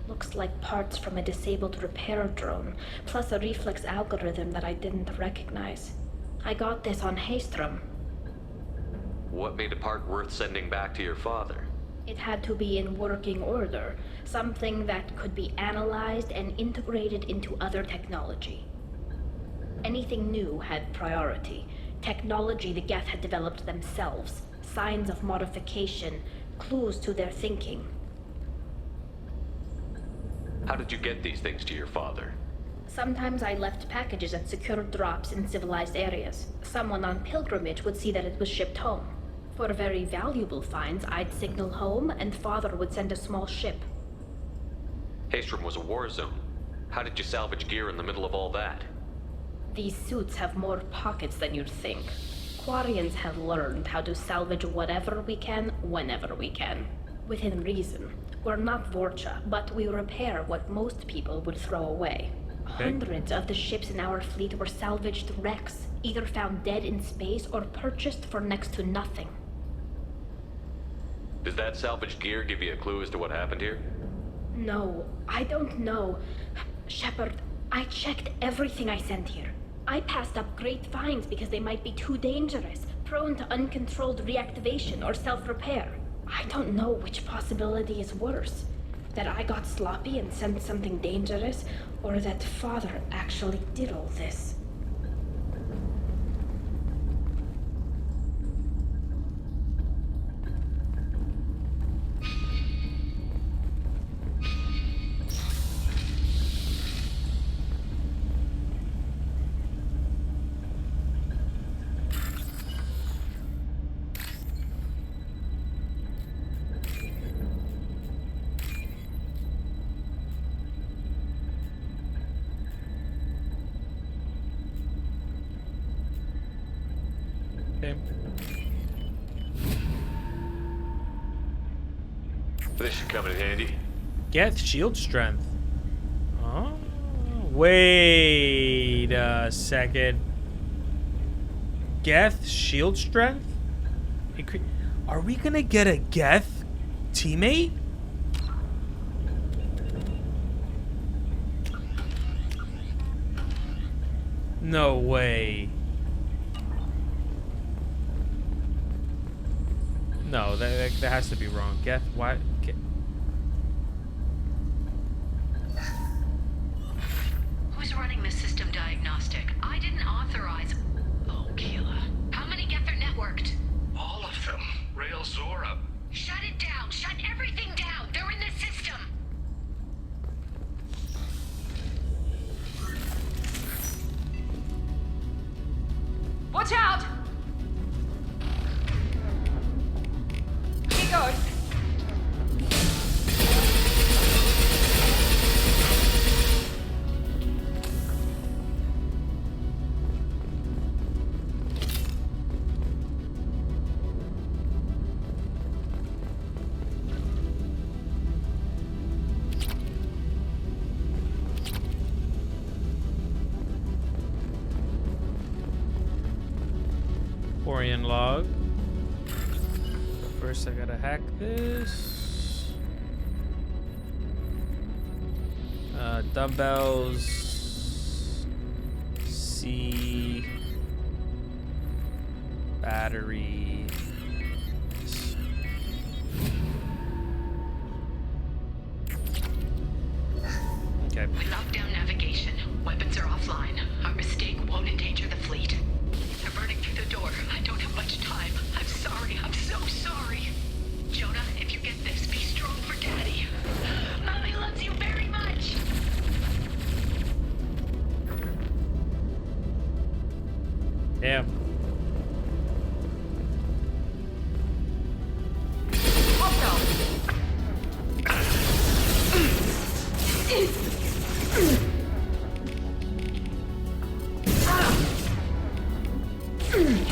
Looks like parts from a disabled repair drone, plus a reflex algorithm that I didn't recognize. I got this on Haystrom. What made a part worth sending back to your father? It had to be in working order, something that could be analyzed and integrated into other technology. Anything new had priority. Technology the Geth had developed themselves, signs of modification, clues to their thinking. How did you get these things to your father? Sometimes I left packages at secure drops in civilized areas. Someone on pilgrimage would see that it was shipped home. For very valuable finds, I'd signal home, and Father would send a small ship. Haystrom was a war zone. How did you salvage gear in the middle of all that? These suits have more pockets than you'd think. Quarians have learned how to salvage whatever we can, whenever we can. Within reason. We're not Vorcha, but we repair what most people would throw away. Okay. Hundreds of the ships in our fleet were salvaged wrecks, either found dead in space or purchased for next to nothing. Does that salvaged gear give you a clue as to what happened here? No, I don't know. Shepard, I checked everything I sent here. I passed up great finds because they might be too dangerous, prone to uncontrolled reactivation or self-repair. I don't know which possibility is worse. That I got sloppy and sent something dangerous, or that Father actually did all this. Okay. This should come in handy. Geth shield strength. Oh, wait a second. Geth shield strength? Are we gonna get a Geth teammate? No way. No, that has to be wrong. Geth, why? Who's running the system diagnostic? I didn't authorize. Oh, Keela. How many Geth are networked? All of them. Rail Zora. Shut it down. Shut everything down. They're in the system. Watch out! He goes. Quarian log. First, I gotta hack this. Dumbbells. C. Battery. Okay. We locked down navigation. Weapons are offline. Our mistake won't endanger the fleet. Avert Damn.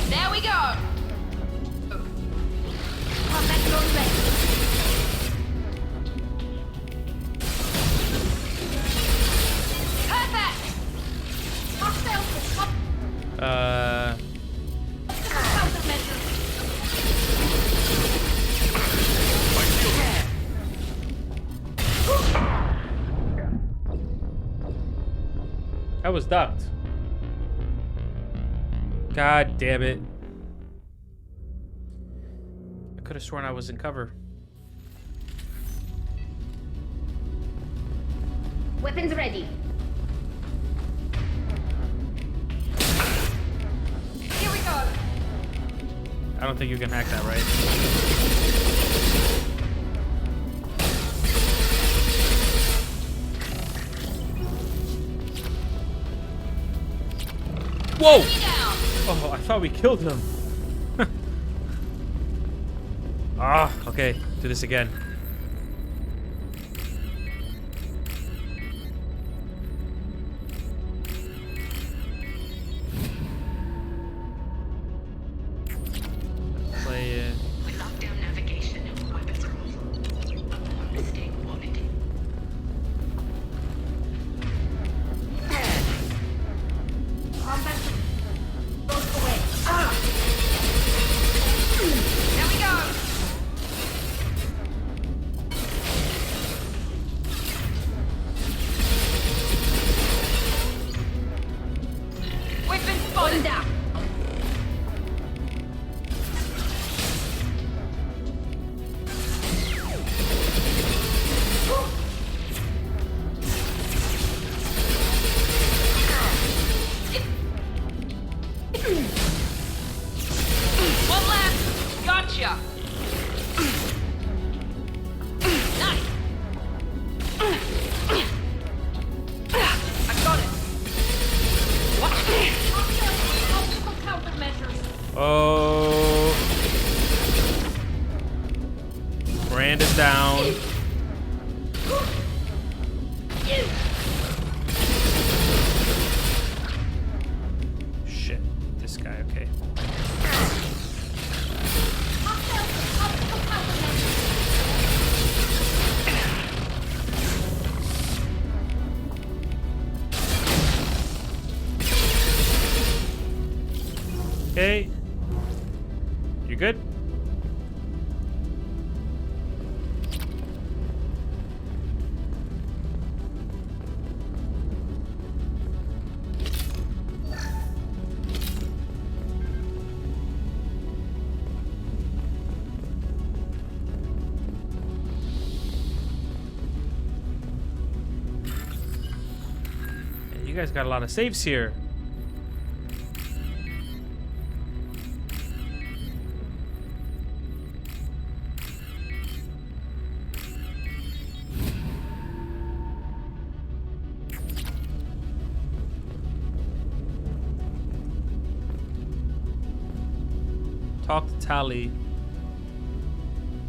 There we go. Combat drone ready. Perfect. That was ducked. God damn it. I could have sworn I was in cover. Weapons ready. Here we go. I don't think you can hack that, right? Whoa! Oh, I thought we killed him. Ah, okay. Do this again. Play it. We locked down navigation. Weapons are all. Mistake wanted. Combat goes away. There we go. Weapons spotted. Down. One left. Gotcha. Nice. I got it. Optical countermeasures. Oh. Brand is down. Shit. This guy, okay. Okay. You good? You guys got a lot of saves here. Talk to Tali.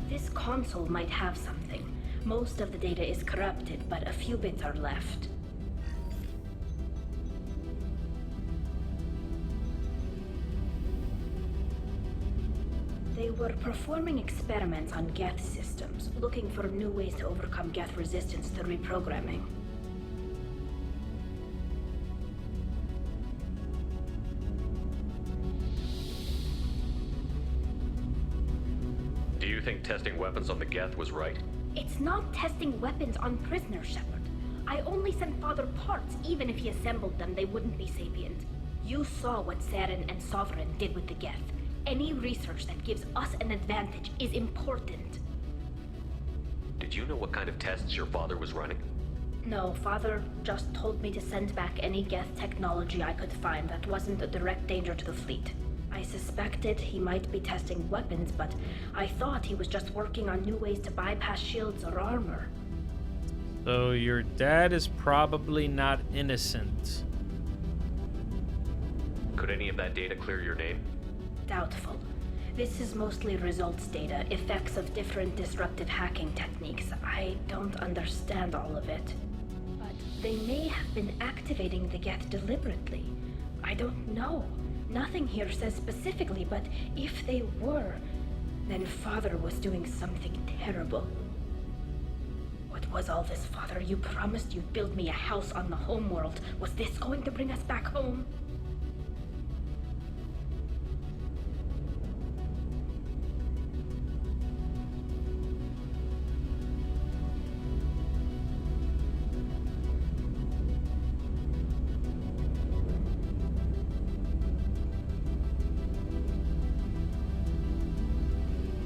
This console might have something. Most of the data is corrupted, but a few bits are left. They were performing experiments on Geth systems, looking for new ways to overcome Geth resistance to reprogramming. Do you think testing weapons on the Geth was right? It's not testing weapons on prisoners, Shepard. I only sent Father parts. Even if he assembled them, they wouldn't be sapient. You saw what Saren and Sovereign did with the Geth. Any research that gives us an advantage is important. Did you know what kind of tests your father was running? No, Father just told me to send back any Geth technology I could find that wasn't a direct danger to the fleet. I suspected he might be testing weapons, but I thought he was just working on new ways to bypass shields or armor. So your dad is probably not innocent. Could any of that data clear your name? Doubtful. This is mostly results data, effects of different disruptive hacking techniques. I don't understand all of it. But they may have been activating the Geth deliberately. I don't know. Nothing here says specifically, but if they were, then Father was doing something terrible. What was all this, Father? You promised you'd build me a house on the homeworld. Was this going to bring us back home?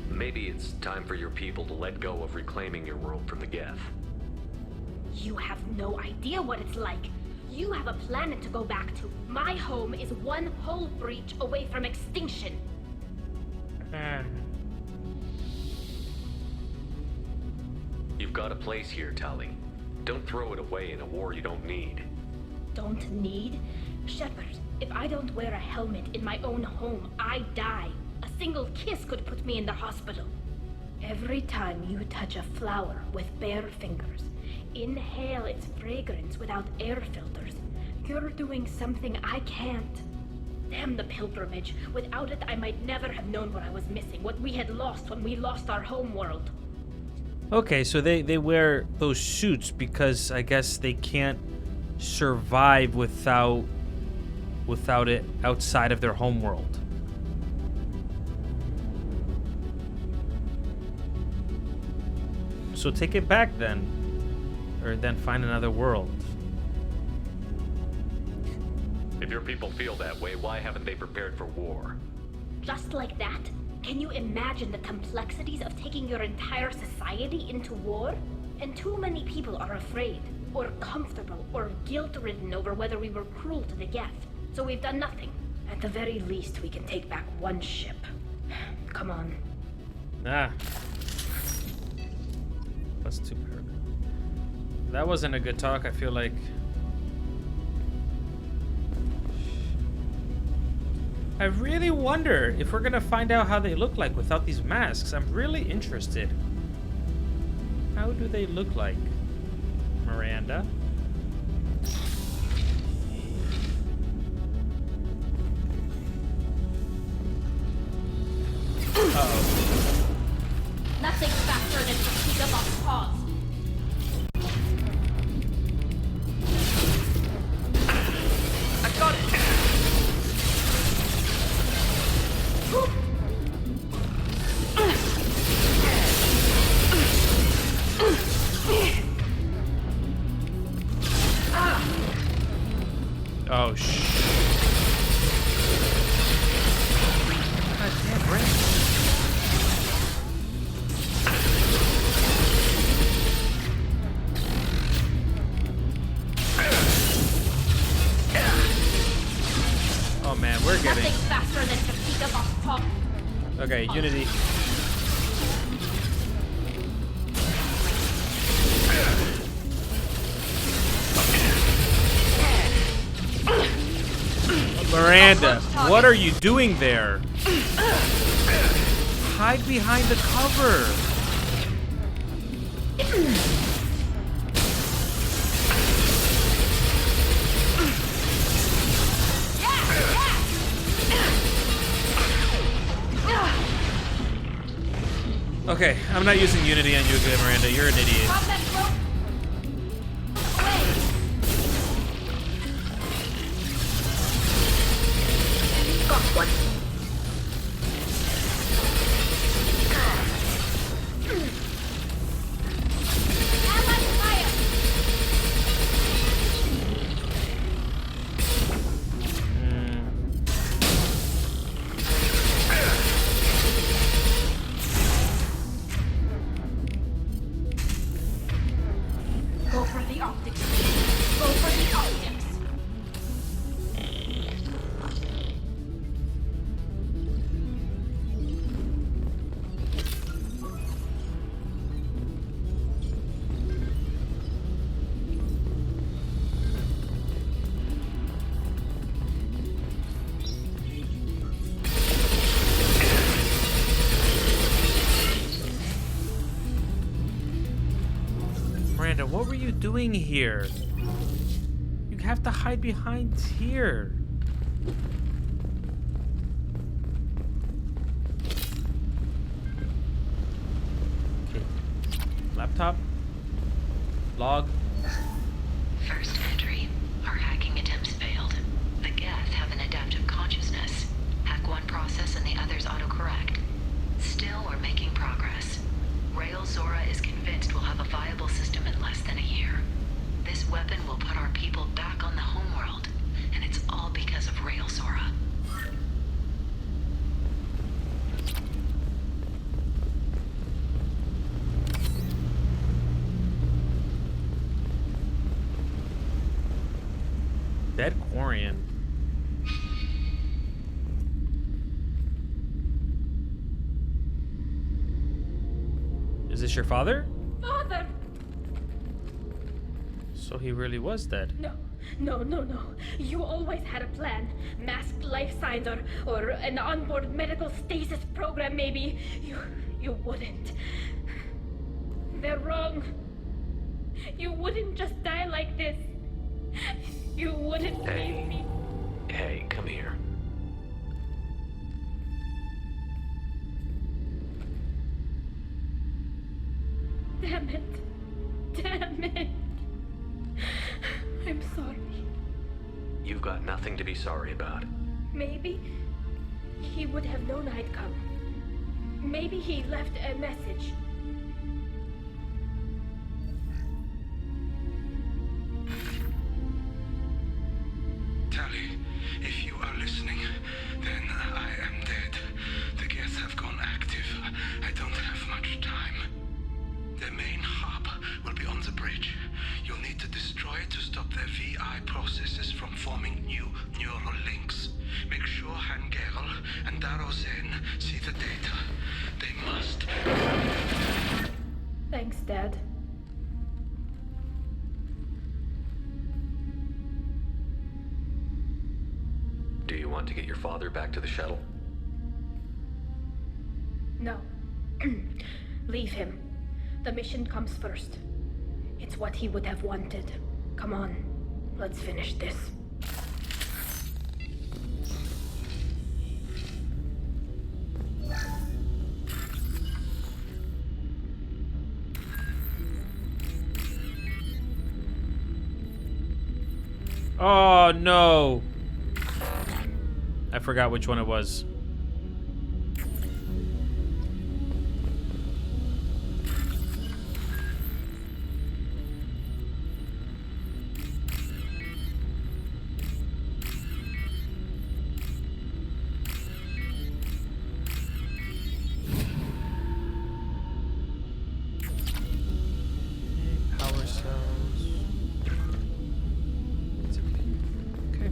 Maybe it's time for your people to let go of reclaiming your world from the Geth. You have no idea what it's like. You have a planet to go back to. My home is one hull breach away from extinction. You've got a place here, Tali. Don't throw it away in a war you don't need. Don't need? Shepard, if I don't wear a helmet in my own home, I die. A single kiss could put me in the hospital. Every time you touch a flower with bare fingers, inhale its fragrance without air filters, you're doing something I can't. Damn the pilgrimage. Without it, I might never have known what I was missing, what we had lost when we lost our homeworld. Okay, so they wear those suits because I guess they can't survive without it outside of their homeworld. So take it back then, or then find another world. If your people feel that way, why haven't they prepared for war? Just like that? Can you imagine the complexities of taking your entire society into war? And too many people are afraid, or comfortable, or guilt-ridden over whether we were cruel to the Geth. So we've done nothing. At the very least, we can take back one ship. Come on. That's too bad. That wasn't a good talk, I feel like. I really wonder if we're gonna find out how they look like without these masks. I'm really interested. How do they look like? Miranda? Uh-oh. Nothing faster than to speed up on pause. I got it! Oh, shit. God damn, Brent. Oh man, we're getting... Nothing faster than to speed up on pause. Okay, Unity. Miranda, what are you doing there? Hide behind the cover. Okay, I'm not using Unity on you again, Miranda. You're an idiot. Got one. What were you doing here? You have to hide behind here. Okay. Laptop. Log. First entry. Our hacking attempts failed. The Geth have an adaptive consciousness. Hack one process and the others autocorrect. Still, we're making progress. Rail Zora is convinced we'll have a viable system in less than a year. This weapon will put our people back on the homeworld, and it's all because of Rail Zora. Dead Quarian. Is this your father? Father! So he really was dead. No. You always had a plan. Masked life signs or an onboard medical stasis program, maybe. You wouldn't. They're wrong. You wouldn't just die like this. You wouldn't leave me. Hey, come here. Damn it. I'm sorry. You've got nothing to be sorry about. Maybe he would have known I'd come. Maybe he left a message. Tali, if you are listening, then I am dead. The Geth have gone active. I don't have much time. Their main hub will be on the bridge. You'll need to destroy it to stop their VI processes from forming new neural links. Make sure Hangerl and Darozen see the data. They must. Thanks, Dad. Do you want to get your father back to the shuttle? No. Leave him. The mission comes first. It's what he would have wanted. Come on, let's finish this. Oh no! I forgot which one it was. Power cells. It's okay.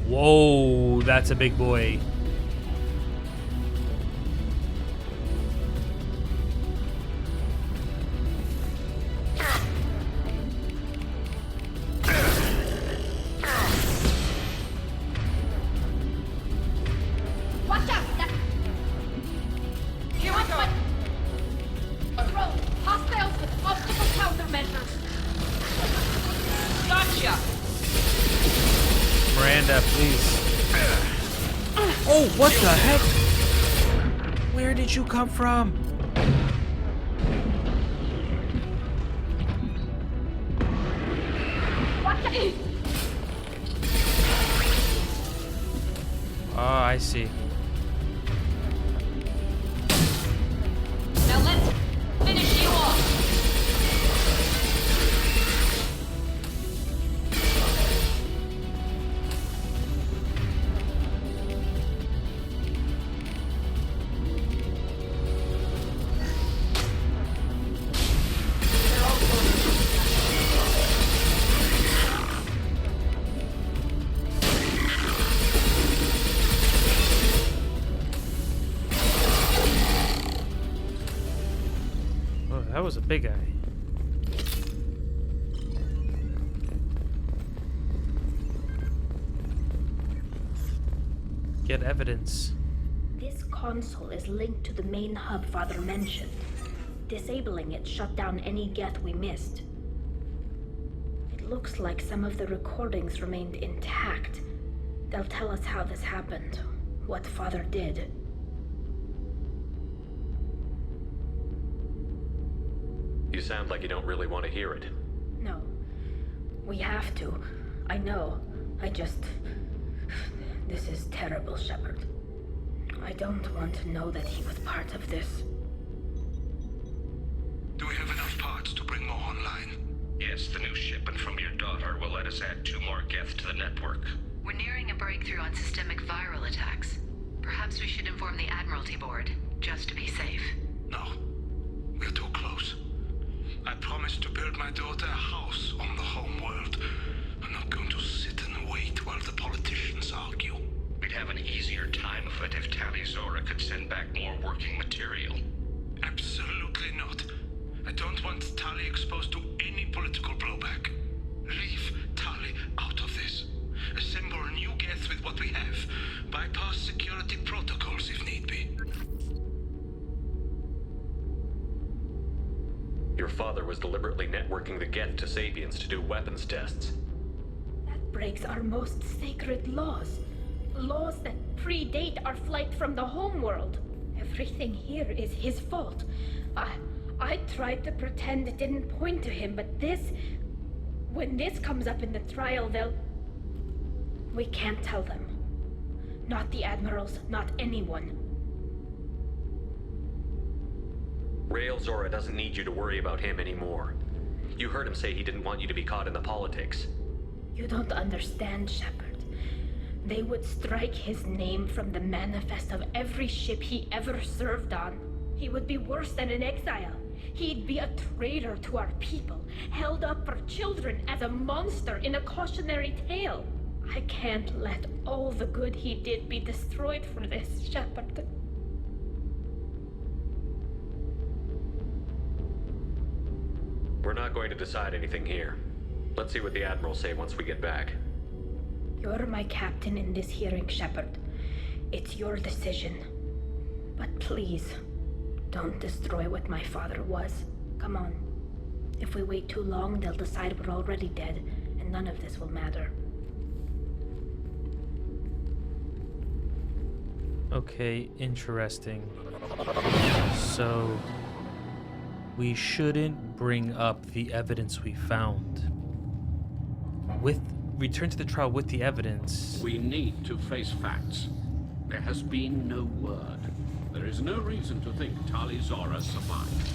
Whoa, that's a big boy. Watch out! Here we go! Roll! Hostiles with obstacle countermeasures! Gotcha! Miranda, please. Oh, what the heck? Where did you come from? Watch out! Oh, I see. Now let's finish you off! Oh, that was a big guy. Get evidence. This console is linked to the main hub Father mentioned. Disabling it shut down any Geth we missed. It looks like some of the recordings remained intact. They'll tell us how this happened, what Father did. You sound like you don't really want to hear it. No. We have to. I know. This is terrible, Shepard. I don't want to know that he was part of this. Do we have enough parts to bring more online? Yes, the new shipment from your daughter will let us add 2 more Geth to the network. We're nearing a breakthrough on systemic viral attacks. Perhaps we should inform the Admiralty Board, just to be safe. No. We're too close. I promised to build my daughter a house on the home world. I'm not going to sit and wait while the politicians argue. We'd have an easier time of it if Tali Zora could send back more working material. Absolutely not. I don't want Tali exposed to any political blowback. Leave Tali out of this. Assemble new Geth with what we have. Bypass security protocols if need be. Your father was deliberately networking the Geth to Sapiens to do weapons tests. That breaks our most sacred laws. Laws that predate our flight from the homeworld. Everything here is his fault. I tried to pretend it didn't point to him, but when this comes up in the trial, we can't tell them. Not the admirals, not anyone. Rael Zora doesn't need you to worry about him anymore. You heard him say he didn't want you to be caught in the politics. You don't understand, Shepard. They would strike his name from the manifest of every ship he ever served on. He would be worse than an exile. He'd be a traitor to our people, held up for children as a monster in a cautionary tale. I can't let all the good he did be destroyed for this, Shepard. We're not going to decide anything here. Let's see what the Admirals say once we get back. You're my captain in this hearing, Shepard. It's your decision. But please, don't destroy what my father was. Come on. If we wait too long, they'll decide we're already dead, and none of this will matter. Okay, interesting. So, we shouldn't bring up the evidence we found. Return to the trial with the evidence. We need to face facts. There has been no word. There is no reason to think Tali Zora survived.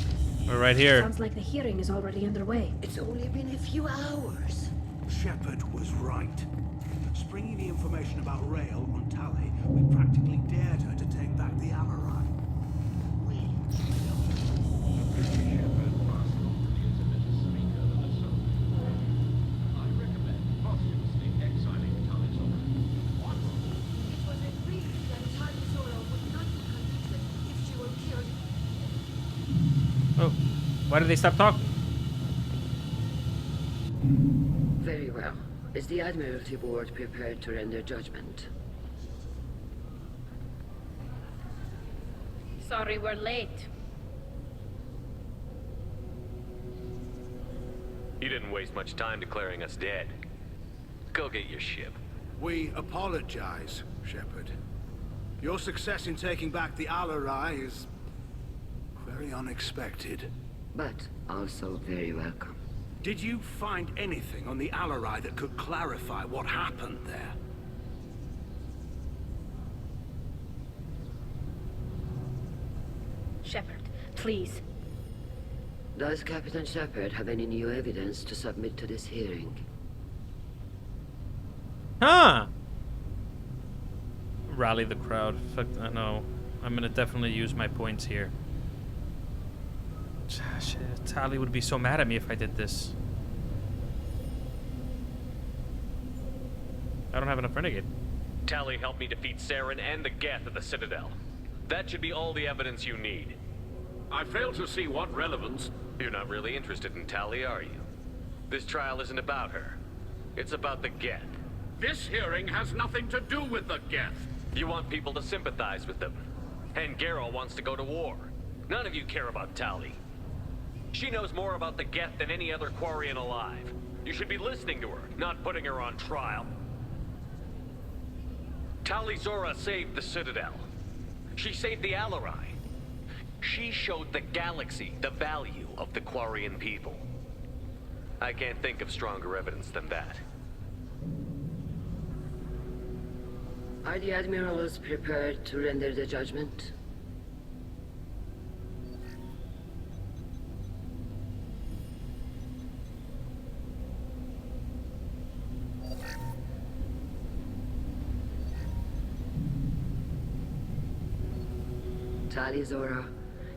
We're right here. Sounds like the hearing is already underway. It's only been a few hours. Shepard was right. Springing the information about Rael on Tali, we practically dared her to take back the Alarai. Oh, why did they stop talking? Very well. Is the Admiralty Board prepared to render judgment? Sorry we're late. You didn't waste much time declaring us dead. Go get your ship. We apologize, Shepard. Your success in taking back the Alarai is very unexpected. But also very welcome. Did you find anything on the Alarai that could clarify what happened there? Shepard, please. Does Captain Shepard have any new evidence to submit to this hearing? Huh! Rally the crowd. Fuck, I know. I'm gonna definitely use my points here. Shit, Tali would be so mad at me if I did this. I don't have enough renegade. Tali helped me defeat Saren and the Geth at the Citadel. That should be all the evidence you need. I fail to see what relevance... You're not really interested in Tali, are you? This trial isn't about her. It's about the Geth. This hearing has nothing to do with the Geth. You want people to sympathize with them. And Geralt wants to go to war. None of you care about Tali. She knows more about the Geth than any other Quarian alive. You should be listening to her, not putting her on trial. Tali Zora saved the Citadel. She saved the Alarai. She showed the galaxy the value of the Quarian people. I can't think of stronger evidence than that. Are the admirals prepared to render the judgment? Tali Zora,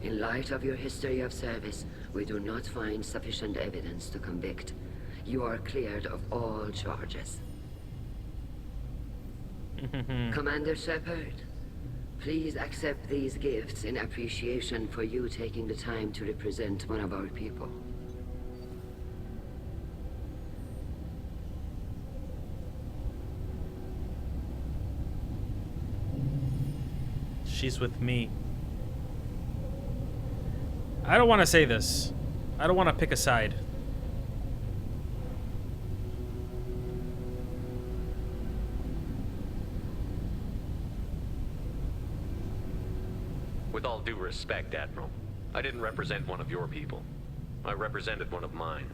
in light of your history of service, we do not find sufficient evidence to convict. You are cleared of all charges. Commander Shepard, please accept these gifts in appreciation for you taking the time to represent one of our people. She's with me. I don't want to say this. I don't want to pick a side. With all due respect, Admiral, I didn't represent one of your people. I represented one of mine.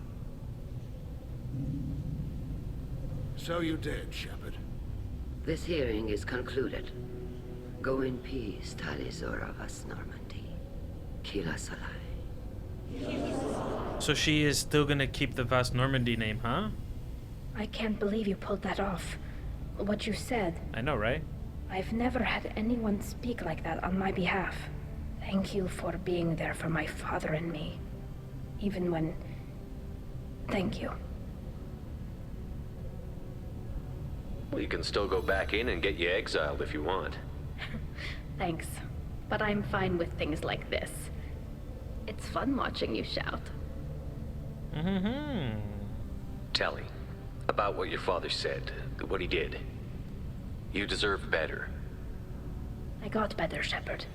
So you did, Shepard. This hearing is concluded. Go in peace, Tali Zora vas Normandy. Kila Salai. So she is still gonna keep the Vas Normandy name, huh? I can't believe you pulled that off. What you said. I know, right? I've never had anyone speak like that on my behalf. Thank you for being there for my father and me. Even when... Thank you. Well, you can still go back in and get you exiled if you want. Thanks. But I'm fine with things like this. It's fun watching you shout. Tali, about what your father said, what he did. You deserve better. I got better, Shepard.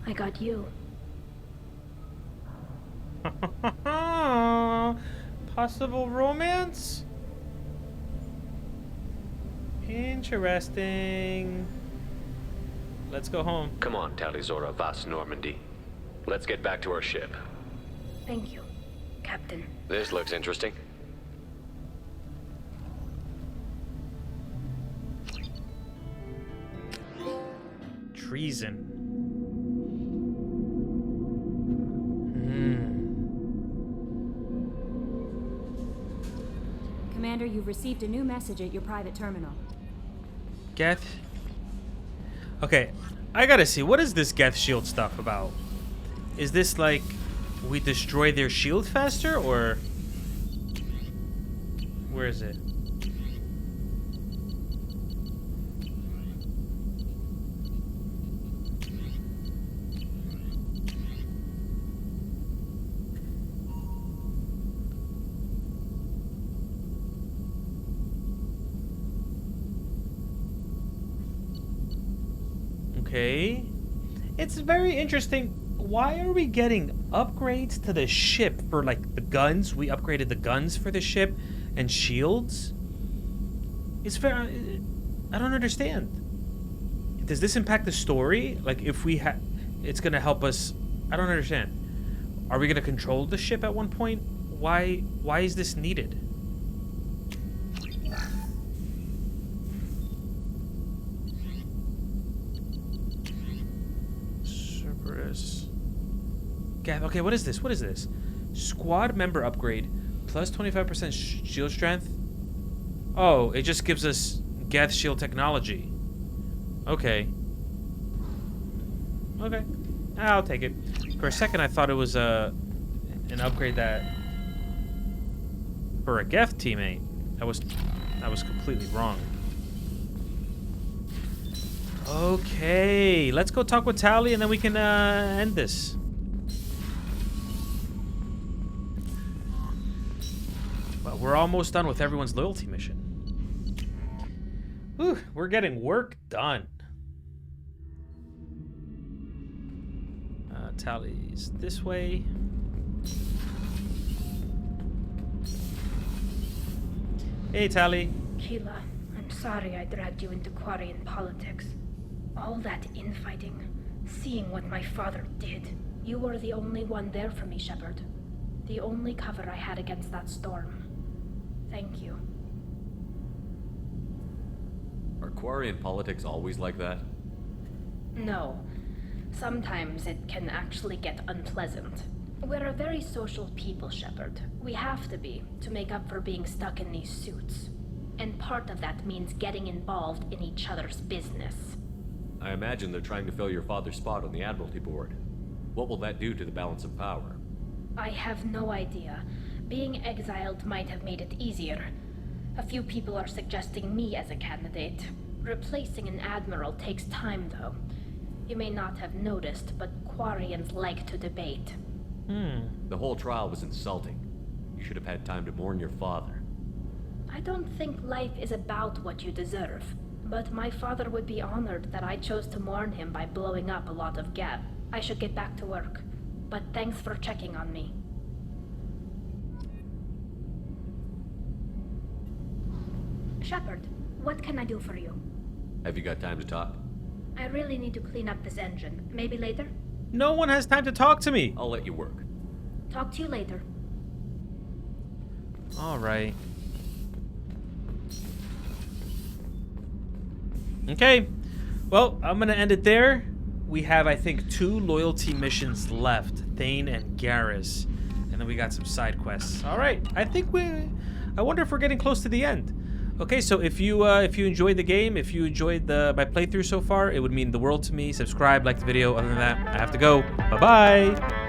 I got you. Possible romance? Interesting. Let's go home. Come on, Tali Zora vas Normandy. Let's get back to our ship. Thank you, Captain. This looks interesting. Treason. Commander, you've received a new message at your private terminal. Geth? Okay, I gotta see. What is this Geth shield stuff about? Is this like we destroy their shield faster, or where is it? Okay. It's very interesting. Why are we getting upgrades to the ship for, like, the guns? We upgraded the guns for the ship and shields? It's very... I don't understand. Does this impact the story? Like, if we have... It's gonna help us... I don't understand. Are we gonna control the ship at one point? Why is this needed? Okay, what is this? What is this? Squad member upgrade. Plus 25% shield strength. Oh, it just gives us Geth shield technology. Okay. Okay. I'll take it. For a second, I thought it was an upgrade that... for a Geth teammate. I was completely wrong. Okay. Let's go talk with Tali, and then we can end this. We're almost done with everyone's loyalty mission. Whew, we're getting work done. Tali's this way. Hey, Tali. Keela, I'm sorry I dragged you into Quarian politics. All that infighting, seeing what my father did. You were the only one there for me, Shepard. The only cover I had against that storm. Thank you. Are Quarian politics always like that? No. Sometimes it can actually get unpleasant. We're a very social people, Shepard. We have to be, to make up for being stuck in these suits. And part of that means getting involved in each other's business. I imagine they're trying to fill your father's spot on the Admiralty Board. What will that do to the balance of power? I have no idea. Being exiled might have made it easier. A few people are suggesting me as a candidate. Replacing an admiral takes time, though. You may not have noticed, but Quarians like to debate. The whole trial was insulting. You should have had time to mourn your father. I don't think life is about what you deserve, but my father would be honored that I chose to mourn him by blowing up a lot of Geth. I should get back to work, but thanks for checking on me. Shepard, what can I do for you? Have you got time to talk? I really need to clean up this engine. Maybe later? No one has time to talk to me. I'll let you work. Talk to you later. All right. Okay. Well, I'm going to end it there. We have, I think, 2 loyalty missions left. Thane and Garrus. And then we got some side quests. All right. I wonder if we're getting close to the end. Okay, so if you enjoyed the game, if you enjoyed my playthrough so far, it would mean the world to me. Subscribe, like the video. Other than that, I have to go. Bye-bye.